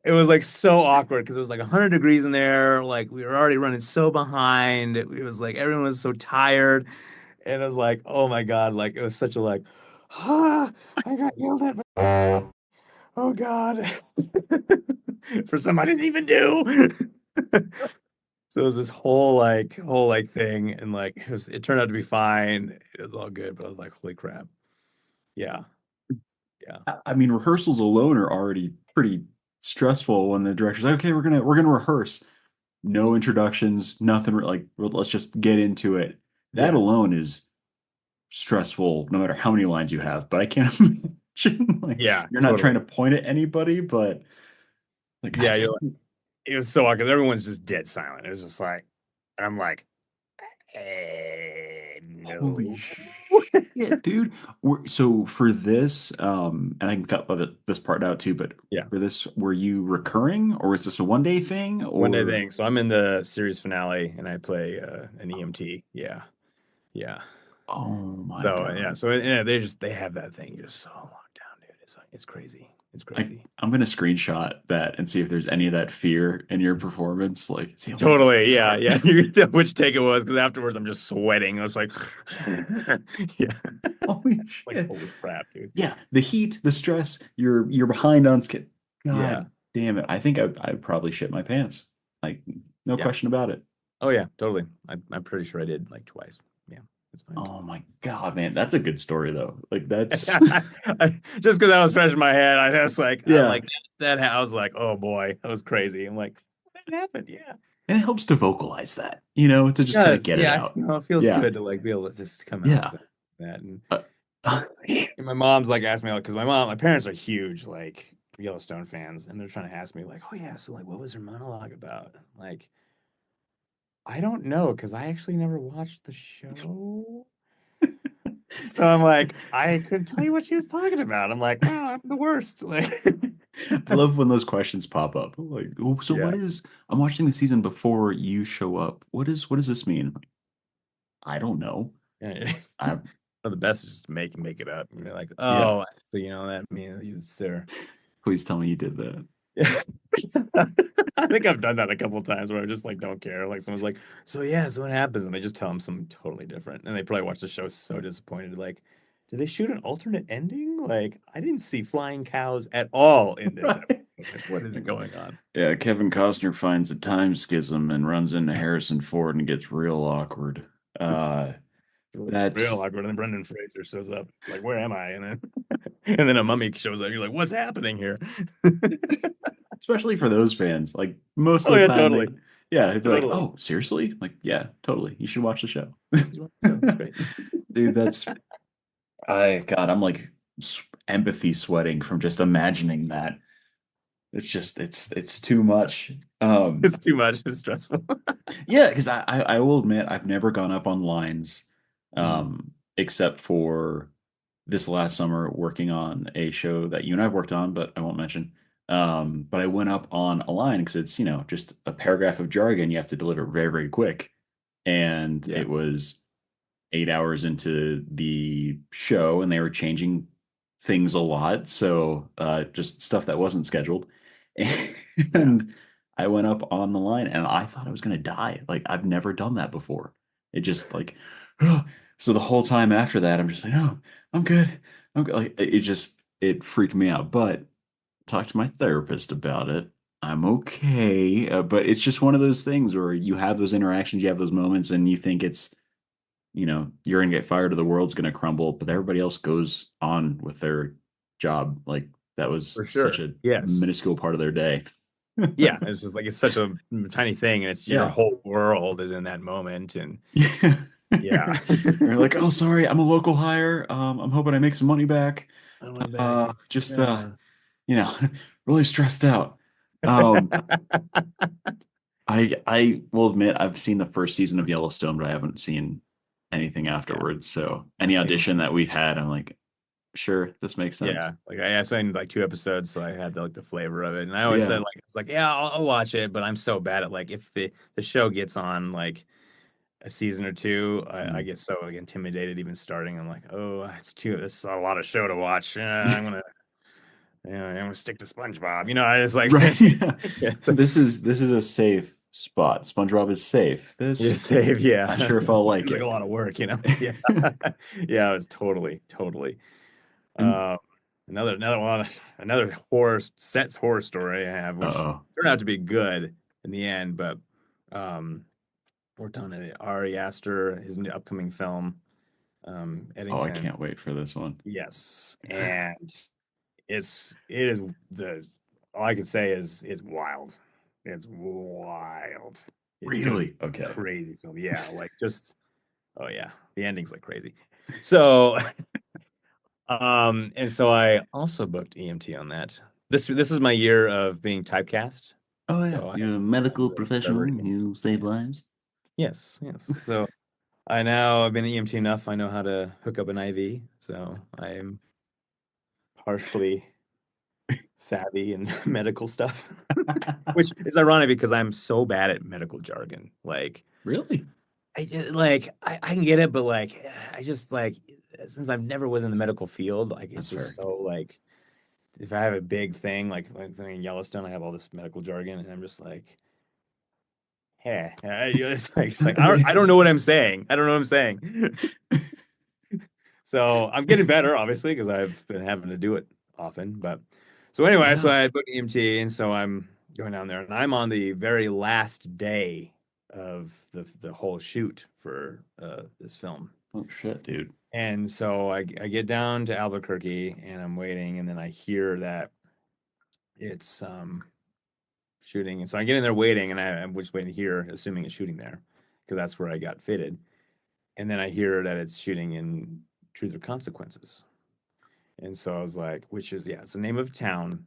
Speaker 2: it was like so awkward because it was like 100 degrees in there. Like we were already running so behind. It was like everyone was so tired, and it was like, oh my God, like it was such a like, ah, I got yelled at. Oh God, for something I didn't even do. So it was this whole like thing, and like it turned out to be fine. It was all good, but I was like, holy crap. Yeah. Yeah.
Speaker 1: I mean, rehearsals alone are already pretty stressful when the director's like, okay, we're gonna rehearse. No introductions, nothing like well, let's just get into it. That
Speaker 2: Yeah.
Speaker 1: alone is stressful, no matter how many lines you have. But I can't imagine like
Speaker 2: Yeah,
Speaker 1: you're not trying
Speaker 2: totally.
Speaker 1: to point at anybody, but like I
Speaker 2: Yeah,
Speaker 1: just
Speaker 2: it was so awkward. Everyone's just dead silent. It was just like, and I'm like,
Speaker 1: holy
Speaker 2: no.
Speaker 1: shit, dude. So for this, and I can cut this part out too, but
Speaker 2: Yeah.
Speaker 1: for this, were you recurring or is this a one day thing
Speaker 2: One day
Speaker 1: or
Speaker 2: thing. So I'm in the series finale and I play an EMT. Yeah. Yeah.
Speaker 1: oh my
Speaker 2: So yeah,
Speaker 1: God.
Speaker 2: so yeah, they have that thing just so locked down, dude. It's crazy. It's
Speaker 1: I
Speaker 2: crazy.
Speaker 1: I'm gonna screenshot that and see if there's any of that fear in your performance. Like, see, let me guess,
Speaker 2: Totally,
Speaker 1: this
Speaker 2: yeah,
Speaker 1: part.
Speaker 2: yeah. You can tell which take it was because afterwards I'm just sweating. I was like, yeah,
Speaker 1: Holy
Speaker 2: like
Speaker 1: shit.
Speaker 2: holy crap, dude.
Speaker 1: Yeah, the heat, the stress, you're behind on skit.
Speaker 2: Yeah,
Speaker 1: God damn it. I think I probably shit my pants. Like, no
Speaker 2: yeah.
Speaker 1: question about it.
Speaker 2: Oh yeah, totally. I'm pretty sure I did like twice. Yeah. It's fine too.
Speaker 1: Oh my God, man, that's a good story though. Like that's
Speaker 2: Just because I was fresh in my head, I
Speaker 1: yeah,
Speaker 2: like I was like, oh boy, that was crazy. I'm like, that happened, yeah.
Speaker 1: and it helps to vocalize that, you know, to just kind of
Speaker 2: Yes,
Speaker 1: get it
Speaker 2: yeah,
Speaker 1: out.
Speaker 2: it feels
Speaker 1: Yeah,
Speaker 2: good to like be able to just come out
Speaker 1: yeah.
Speaker 2: with that.
Speaker 1: Uh,
Speaker 2: And my mom's like asked me like, because my parents are huge like Yellowstone fans, and they're trying to ask me like, oh yeah, so like, what was her monologue about? Like, I don't know, because I actually never watched the show. So I'm like, I couldn't tell you what she was talking about. I'm like, wow, I'm the worst. Like,
Speaker 1: I love when those questions pop up. Like, oh, so
Speaker 2: yeah,
Speaker 1: what is? I'm watching the season before you show up. What does this mean? I don't know.
Speaker 2: yeah.
Speaker 1: I
Speaker 2: Well, the best is just make it up. And you're like,
Speaker 1: yeah.
Speaker 2: oh, so you know that means it's there.
Speaker 1: Please tell me you did that.
Speaker 2: Yeah. I think I've done that a couple times where I just like don't care. Like someone's like, so yeah, so what happens? And I just tell them something totally different. And they probably watch the show so disappointed. Like, did they shoot an alternate ending? Like, I didn't see flying cows at all in this episode.
Speaker 1: Right.
Speaker 2: Like, what is going on?
Speaker 1: Yeah, Kevin Costner finds a time schism and runs into Harrison Ford and gets real awkward.
Speaker 2: It's
Speaker 1: Uh,
Speaker 2: real
Speaker 1: that's
Speaker 2: awkward. And then Brendan Fraser shows up. Like, where am I? And then and then a mummy shows up. You're like, what's happening here?
Speaker 1: especially for those fans. Like most
Speaker 2: Oh
Speaker 1: of the
Speaker 2: yeah,
Speaker 1: time,
Speaker 2: totally,
Speaker 1: they yeah, it'd be like,
Speaker 2: totally.
Speaker 1: oh, seriously? Like, yeah, totally. You should watch the show.
Speaker 2: It's great.
Speaker 1: Dude, that's I God, I'm like empathy sweating from just imagining that. It's just it's too much.
Speaker 2: It's too much. It's stressful.
Speaker 1: Yeah, because I will admit I've never gone up on lines,
Speaker 2: Mm,
Speaker 1: except for this last summer working on a show that you and I worked on, but I won't mention. But I went up on a line because it's, you know, just a paragraph of jargon you have to deliver very, very quick. And
Speaker 2: yeah.
Speaker 1: it was 8 hours into the show and they were changing things a lot. So just stuff that wasn't scheduled.
Speaker 2: Yeah.
Speaker 1: And I went up on the line and I thought I was gonna die. Like I've never done that before. It just like so the whole time after that I'm just like, oh, I'm good. I'm good. Like it just it freaked me out. But talked to my therapist about it. I'm okay. But it's just one of those things where you have those interactions, you have those moments, and you think it's you know, you're gonna get fired or the world's gonna crumble, but everybody else goes on with their job. Like that was
Speaker 2: For
Speaker 1: such
Speaker 2: sure.
Speaker 1: a
Speaker 2: Yes.
Speaker 1: minuscule part of their day.
Speaker 2: Yeah. It's just like it's such a tiny thing, and it's your
Speaker 1: Yeah.
Speaker 2: whole world is in that moment. And
Speaker 1: Yeah.
Speaker 2: yeah.
Speaker 1: They're like, oh, sorry, I'm a local hire. I'm hoping I make some money back.
Speaker 2: I went back.
Speaker 1: Just
Speaker 2: Yeah.
Speaker 1: you know, really stressed out. Um, I will admit I've seen the first season of Yellowstone, but I haven't seen anything
Speaker 2: Yeah.
Speaker 1: afterwards. So any
Speaker 2: Same.
Speaker 1: audition that we've had, I'm like, sure, this makes sense.
Speaker 2: Yeah, like I saw in like two episodes, so I had like the flavor of it. And I always said
Speaker 1: Yeah.
Speaker 2: like it's like yeah, I'll watch it, but I'm so bad at like if the show gets on like a season or two, I
Speaker 1: Mm.
Speaker 2: get so like intimidated even starting. I'm like, oh, it's too this is a lot of show to watch. I'm gonna I'm gonna stick to SpongeBob. You know, I just like
Speaker 1: Right. Yeah.
Speaker 2: yeah, it's like,
Speaker 1: This is a safe spot. SpongeBob is safe.
Speaker 2: yeah,
Speaker 1: This,
Speaker 2: save, yeah.
Speaker 1: not sure if I'll like
Speaker 2: Seems like a
Speaker 1: it.
Speaker 2: lot of work, you know. Yeah, yeah, it was totally.
Speaker 1: And
Speaker 2: Um, another one, another horror story I have, which
Speaker 1: uh-oh.
Speaker 2: turned out to be good in the end, but um, worked on it. Ari Aster, his new upcoming film,
Speaker 1: Oh, I
Speaker 2: Eddington.
Speaker 1: can't wait for this one.
Speaker 2: Yes, and it is the all I can say is it's wild. It's wild. It's gonna be
Speaker 1: Really?
Speaker 2: a
Speaker 1: Okay.
Speaker 2: crazy film. Yeah, like just oh yeah, the ending's like crazy. So and so I also booked EMT on that. This is my year of being typecast.
Speaker 1: Oh yeah.
Speaker 2: So
Speaker 1: You're a
Speaker 2: I'm
Speaker 1: medical
Speaker 2: really celebrating
Speaker 1: professional.
Speaker 2: it.
Speaker 1: You save lives.
Speaker 2: Yes. So I've been EMT enough. I know how to hook up an IV. So I am partially savvy in medical stuff, which is ironic because I'm so bad at medical jargon. Like
Speaker 1: Really?
Speaker 2: I can get it, but like I just like since I've never was in the medical field, like it's
Speaker 1: That's
Speaker 2: just
Speaker 1: fair.
Speaker 2: so like if I have a big thing like in Yellowstone, I have all this medical jargon, and I'm just like, hey, it's like I don't know what I'm saying. I don't know what I'm saying. So I'm getting better, obviously, because I've been having to do it often. But so anyway, so
Speaker 1: Yeah.
Speaker 2: I booked EMT, and so I'm going down there, and I'm on the very last day of the whole shoot for this film.
Speaker 1: Oh shit, dude.
Speaker 2: And so I get down to Albuquerque and I'm waiting, and then I hear that it's shooting. And so I get in there waiting, and I'm just waiting here, assuming it's shooting there, because that's where I got fitted. And then I hear that it's shooting in Truth or Consequences. And so I was like, which is, yeah, it's the name of a town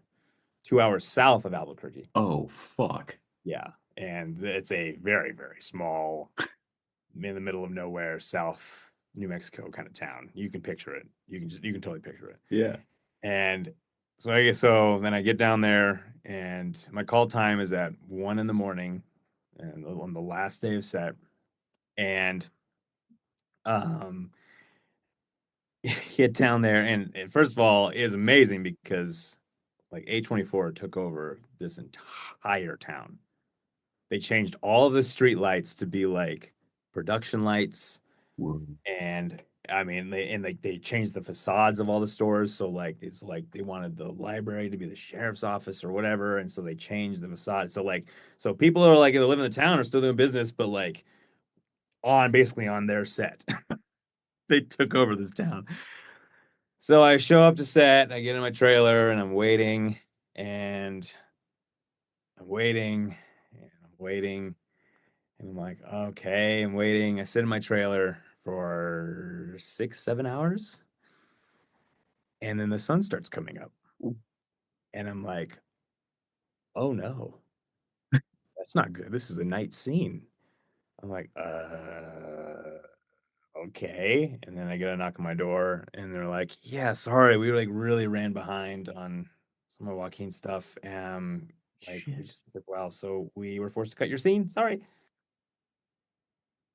Speaker 2: 2 hours south of Albuquerque.
Speaker 1: Oh fuck.
Speaker 2: Yeah. And it's a very, very small, in the middle of nowhere, South New Mexico kind of town. You can picture it. You can totally picture it.
Speaker 1: Yeah.
Speaker 2: And so then I get down there, and my call time is at 1 in the morning, and on the last day of set. And um, get down there, and first of all, it is amazing because like A24 took over this entire town. They changed all of the street lights to be like production lights.
Speaker 1: Whoa.
Speaker 2: And I mean, they changed the facades of all the stores. So like it's like they wanted the library to be the sheriff's office or whatever, and so they changed the facade. So like so people are like that live in the town are still doing business, but like on basically on their set. They took over this town. So I show up to set, I get in my trailer, and I'm waiting, and I'm waiting, and I'm waiting, and I'm like, okay, I'm waiting. I sit in my trailer for 6, 7 hours. And then the sun starts coming up. And I'm like, oh no, that's not good. This is a night scene. I'm like, okay. And then I get a knock on my door, and they're like, yeah, sorry, we like really ran behind on some of Joaquin's stuff. Like we
Speaker 1: Shit.
Speaker 2: just took a while, so we were forced to cut your scene. Sorry.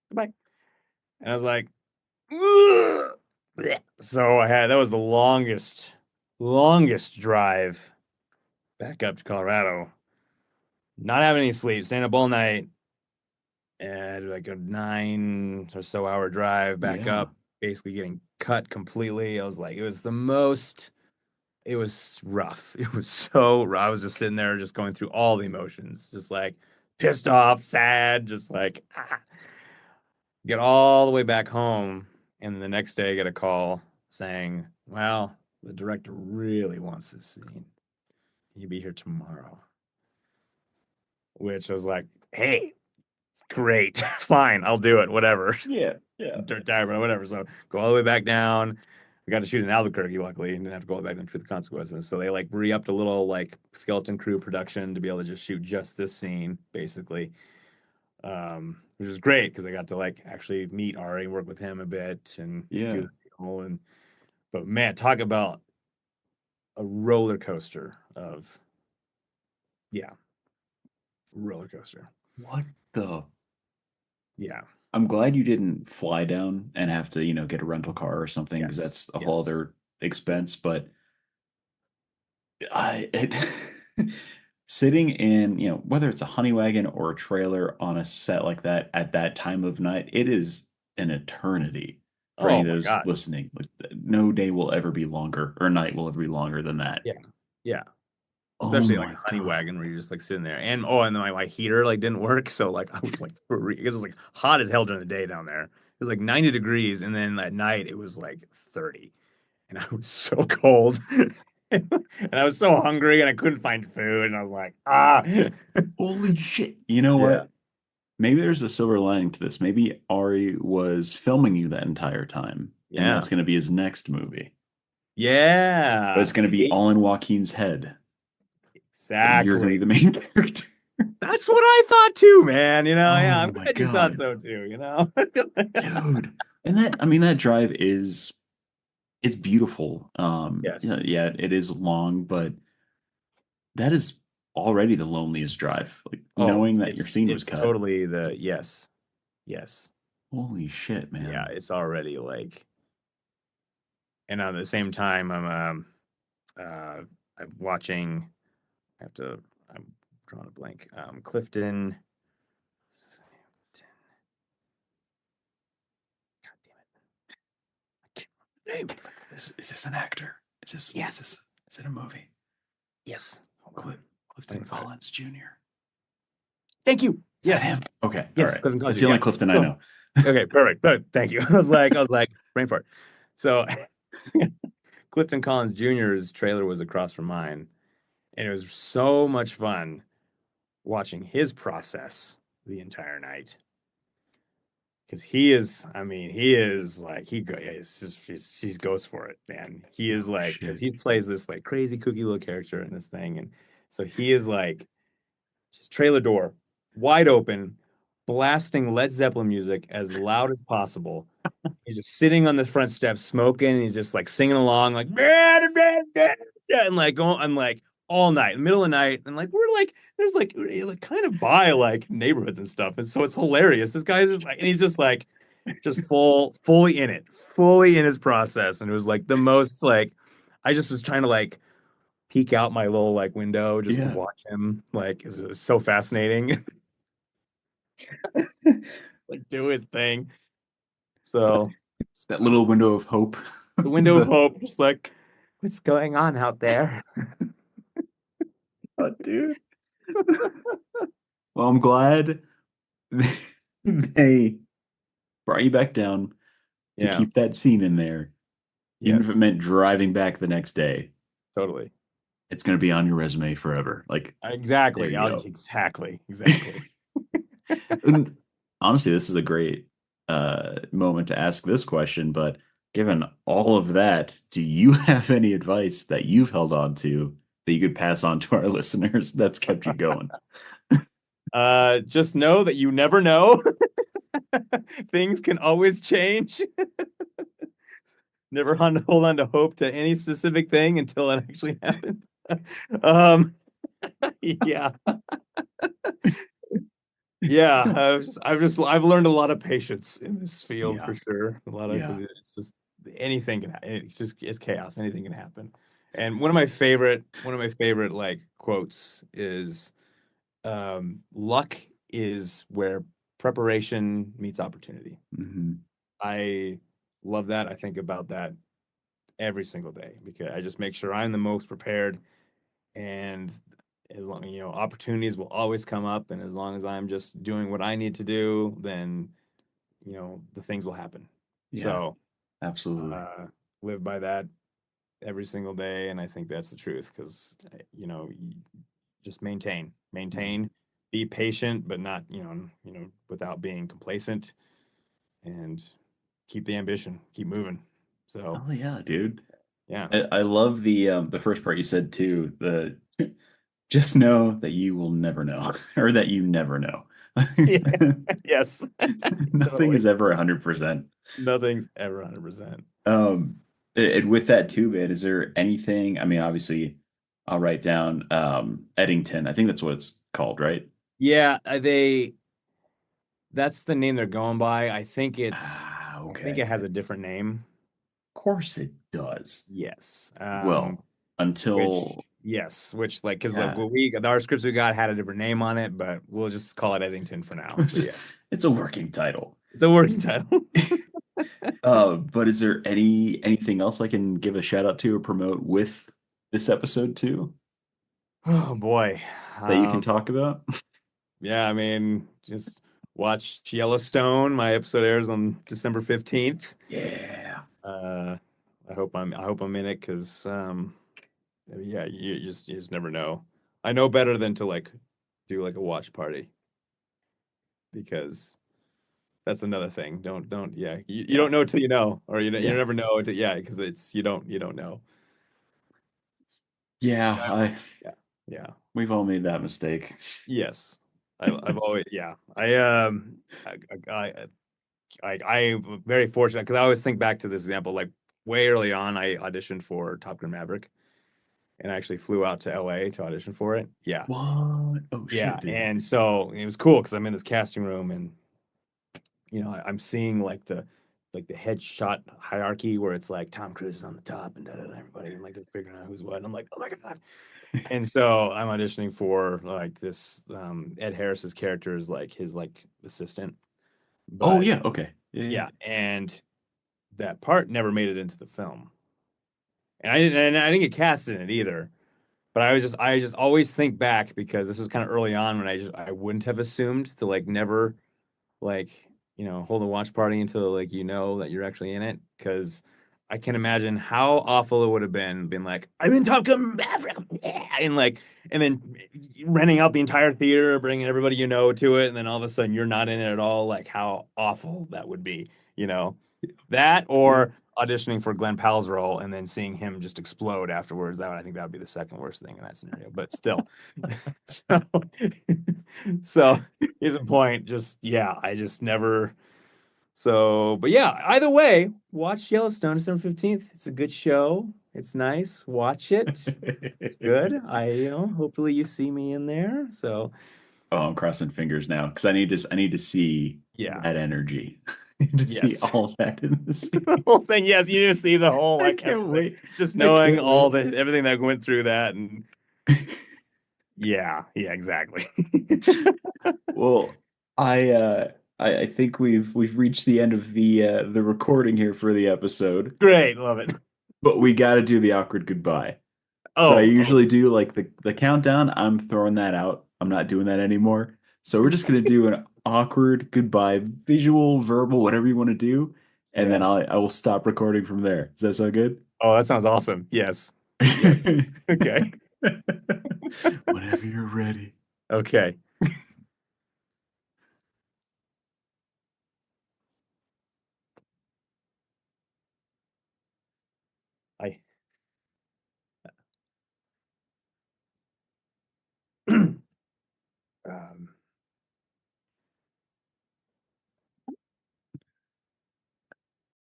Speaker 2: Goodbye. And I was like, ugh. So I had that was the longest drive back up to Colorado. Not having any sleep, staying up all night, and like a 9 or so hour drive back
Speaker 1: Yeah.
Speaker 2: up, basically getting cut completely. I was like, it was rough. It was so rough. I was just sitting there, just going through all the emotions, just like pissed off, sad, just like get all the way back home. And the next day, I get a call saying, well, the director really wants this scene. He'll be here tomorrow. Which I was like, hey, it's great. Fine, I'll do it. Whatever.
Speaker 1: Yeah. Yeah.
Speaker 2: Dirt tire, but whatever. So go all the way back down. We got to shoot in Albuquerque, luckily, and didn't have to go all the way back down to the consequences. So they like re-upped a little like skeleton crew production to be able to just shoot just this scene, basically. Which is great because I got to like actually meet Ari, work with him a bit, and do
Speaker 1: Yeah.
Speaker 2: the whole and. But man, talk about a roller coaster of yeah, roller coaster.
Speaker 1: What the?
Speaker 2: Yeah.
Speaker 1: I'm glad you didn't fly down and have to, get a rental car or something because
Speaker 2: Yes.
Speaker 1: that's a whole
Speaker 2: Yes.
Speaker 1: other expense. But I, it, sitting in, whether it's a honey wagon or a trailer on a set like that at that time of night, it is an eternity for any
Speaker 2: Oh
Speaker 1: of
Speaker 2: my
Speaker 1: those
Speaker 2: God.
Speaker 1: listening. Like, no day will ever be longer or night will ever be longer than that.
Speaker 2: Yeah. Yeah.
Speaker 1: Oh
Speaker 2: Especially like
Speaker 1: my
Speaker 2: a honey
Speaker 1: God.
Speaker 2: wagon where you're just like sitting there. And and then my heater like didn't work. So like I was like because it was like hot as hell during the day down there. It was like 90 degrees, and then at night it was like 30. And I was so cold. And I was so hungry, and I couldn't find food. And I was like, ah.
Speaker 1: Holy shit. You know
Speaker 2: Yeah.
Speaker 1: what? Maybe there's a silver lining to this. Maybe Ari was filming you that entire time, and
Speaker 2: Yeah.
Speaker 1: that's going to be his next movie. But
Speaker 2: Yeah.
Speaker 1: it's going to be
Speaker 2: See?
Speaker 1: all in Joaquin's head. But you're going to be
Speaker 2: Exactly.
Speaker 1: the main character.
Speaker 2: That's what I thought too, man. Yeah,
Speaker 1: Oh
Speaker 2: I'm
Speaker 1: my
Speaker 2: glad you thought
Speaker 1: God.
Speaker 2: so too.
Speaker 1: Dude. And that drive is it's beautiful.
Speaker 2: Yes.
Speaker 1: Yeah, it is long, but that is already the loneliest drive. Like
Speaker 2: Oh,
Speaker 1: knowing that your scene was
Speaker 2: it's
Speaker 1: cut.
Speaker 2: totally the yes. Yes.
Speaker 1: Holy shit,
Speaker 2: Yeah,
Speaker 1: man.
Speaker 2: it's already like, and at the same time, I'm watching. I have to. I'm drawing a blank. Clifton. God damn it! I can't remember the name.
Speaker 1: Is this an actor?
Speaker 2: Yes.
Speaker 1: Is it a movie?
Speaker 2: Yes. Hold on.
Speaker 1: Clifton
Speaker 2: Trying to find it.
Speaker 1: Collins Jr.
Speaker 2: Thank you.
Speaker 1: Is that
Speaker 2: Yes.
Speaker 1: him? Okay, all
Speaker 2: Yes,
Speaker 1: right.
Speaker 2: Clifton
Speaker 1: That's
Speaker 2: Collins
Speaker 1: the
Speaker 2: Jr.
Speaker 1: only
Speaker 2: Yeah.
Speaker 1: Clifton I
Speaker 2: So,
Speaker 1: know.
Speaker 2: okay, perfect. Thank you. I was like, brain fart. So Clifton Collins Jr.'s trailer was across from mine, and it was so much fun watching his process the entire night. Because he is, I mean, he is like he goes for it, man. He is
Speaker 1: Oh
Speaker 2: like because
Speaker 1: shit.
Speaker 2: he plays this like crazy kooky little character in this thing, and so he is like just trailer door wide open, blasting Led Zeppelin music as loud as possible. He's just sitting on the front steps smoking. And he's just like singing along, like yeah, and like going, I'm like all night, middle of the night, and like we're like there's like kind of by like neighborhoods and stuff, and so it's hilarious. This guy's just like, and he's just fully in it, fully in his process, and it was like the most like I just was trying to like peek out my little like window just to
Speaker 1: Yeah.
Speaker 2: watch him like it was so fascinating, like do his thing. So
Speaker 1: It's that little window of hope.
Speaker 2: the window of
Speaker 1: The
Speaker 2: hope, just like what's going on out there?
Speaker 1: oh, dude. Well, I'm glad they brought you back down to
Speaker 2: Yeah.
Speaker 1: keep that scene in there, even if it
Speaker 2: Yes.
Speaker 1: meant driving back the next day.
Speaker 2: Totally.
Speaker 1: It's going to be on your resume forever. Like, there
Speaker 2: Exactly.
Speaker 1: you go.
Speaker 2: Exactly. Exactly.
Speaker 1: And honestly, this is a great moment to ask this question. But given all of that, do you have any advice that you've held on to that you could pass on to our listeners that's kept you going?
Speaker 2: Just know that you never know. Things can always change. Never hold on to hope to any specific thing until it actually happens. Um, yeah, yeah. I've learned a lot of patience in this field
Speaker 1: Yeah,
Speaker 2: for sure. A lot of
Speaker 1: yeah.
Speaker 2: because it's just anything can. It's chaos. Anything can happen. And one of my favorite like quotes is, "Luck is where preparation meets opportunity."
Speaker 1: Hmm.
Speaker 2: I love that. I think about that every single day because I just make sure I'm the most prepared, and as long opportunities will always come up, and as long as I'm just doing what I need to do, then the things will happen.
Speaker 1: Yeah,
Speaker 2: So
Speaker 1: absolutely.
Speaker 2: uh, live by that every single day, and I think that's the truth because just
Speaker 1: Yeah.
Speaker 2: maintain, be patient, but not without being complacent, and keep the ambition, keep moving. So
Speaker 1: Oh yeah, dude.
Speaker 2: yeah.
Speaker 1: I love the first part you said too. The just know that you will never know, or that you never know.
Speaker 2: Yeah. Yes.
Speaker 1: Nothing
Speaker 2: Totally.
Speaker 1: is ever 100%.
Speaker 2: Nothing's ever 100%.
Speaker 1: Um, and with that too, man, is there anything? I mean, obviously, I'll write down Eddington. I think that's what it's called, right?
Speaker 2: Yeah, that's the name they're going by.
Speaker 1: Ah,
Speaker 2: I think
Speaker 1: okay.
Speaker 2: it has a different name.
Speaker 1: Of course it does.
Speaker 2: Yes.
Speaker 1: Well,
Speaker 2: Which
Speaker 1: until
Speaker 2: yes, which like because
Speaker 1: yeah,
Speaker 2: our scripts we got had a different name on it, but we'll just call it Eddington for now.
Speaker 1: it's
Speaker 2: But
Speaker 1: just
Speaker 2: yeah,
Speaker 1: it's a working title.
Speaker 2: it's a working title.
Speaker 1: But is there anything else I can give a shout out to or promote with this episode too
Speaker 2: Oh boy.
Speaker 1: that you can
Speaker 2: Um,
Speaker 1: talk about?
Speaker 2: yeah, I mean, just watch Yellowstone. My episode airs on December 15th.
Speaker 1: Yeah.
Speaker 2: Uh, I hope I'm in it because yeah, you just never know. I know better than to like do like a watch party because that's another thing. Don't yeah, you
Speaker 1: Yeah.
Speaker 2: don't know till you know, or you
Speaker 1: Yeah.
Speaker 2: never know until yeah, because it's you don't know.
Speaker 1: Yeah,
Speaker 2: I,
Speaker 1: I
Speaker 2: yeah, yeah,
Speaker 1: we've all made that mistake.
Speaker 2: yes. I've always yeah. I'm very fortunate because I always think back to this example. Like way early on, I auditioned for Top Gun Maverick and I actually flew out to LA to audition for it. Yeah,
Speaker 1: What? Oh
Speaker 2: yeah,
Speaker 1: shit, dude.
Speaker 2: and so it was cool because I'm in this casting room and I'm seeing like the headshot hierarchy where it's like Tom Cruise is on the top and everybody and like they're figuring out who's what. And I'm like, oh my God. And so I'm auditioning for like this Ed Harris's character is like his like assistant.
Speaker 1: Oh
Speaker 2: But
Speaker 1: yeah, okay. Yeah, yeah.
Speaker 2: yeah, and that part never made it into the film. And I didn't get cast in it either. But I just always think back because this was kind of early on when I wouldn't have assumed to like never like hold a watch party until like that you're actually in it because I can imagine how awful it would have been being like I'm in Top Gun Maverick and like and then renting out the entire theater, bringing everybody to it, and then all of a sudden you're not in it at all. Like how awful that would be, you know, that
Speaker 1: Yeah.
Speaker 2: or auditioning for Glenn Powell's role and then seeing him just explode afterwards. I think that would be the second worst thing in that scenario. But still, so so here's a point. Just yeah, I just never. So, but yeah, either way, watch Yellowstone December 15th. It's a good show. It's nice. Watch it. It's good. Hopefully you see me in there. So,
Speaker 1: Oh, I'm crossing fingers now because I need to see
Speaker 2: yeah.
Speaker 1: that energy. I need to see
Speaker 2: Yes.
Speaker 1: all that in the
Speaker 2: The
Speaker 1: scene.
Speaker 2: whole thing. Yes, you didn't see the whole
Speaker 1: I
Speaker 2: like
Speaker 1: can't
Speaker 2: everything.
Speaker 1: wait.
Speaker 2: Just
Speaker 1: I
Speaker 2: knowing
Speaker 1: can't
Speaker 2: all
Speaker 1: wait.
Speaker 2: the everything that went through that and yeah, yeah, exactly.
Speaker 1: Well, I uh I think we've reached the end of the recording here for the episode,
Speaker 2: Great, love it.
Speaker 1: but we got to do the awkward goodbye. So I
Speaker 2: Oh,
Speaker 1: usually do like the countdown. I'm throwing that out. I'm not doing that anymore. So we're just gonna do an awkward goodbye, visual, verbal, whatever you want to do, and then
Speaker 2: yes.
Speaker 1: I will stop recording from there. Does that sound good?
Speaker 2: Oh, that sounds awesome. Yes. Yes. Okay.
Speaker 1: Whenever you're ready.
Speaker 2: Okay. I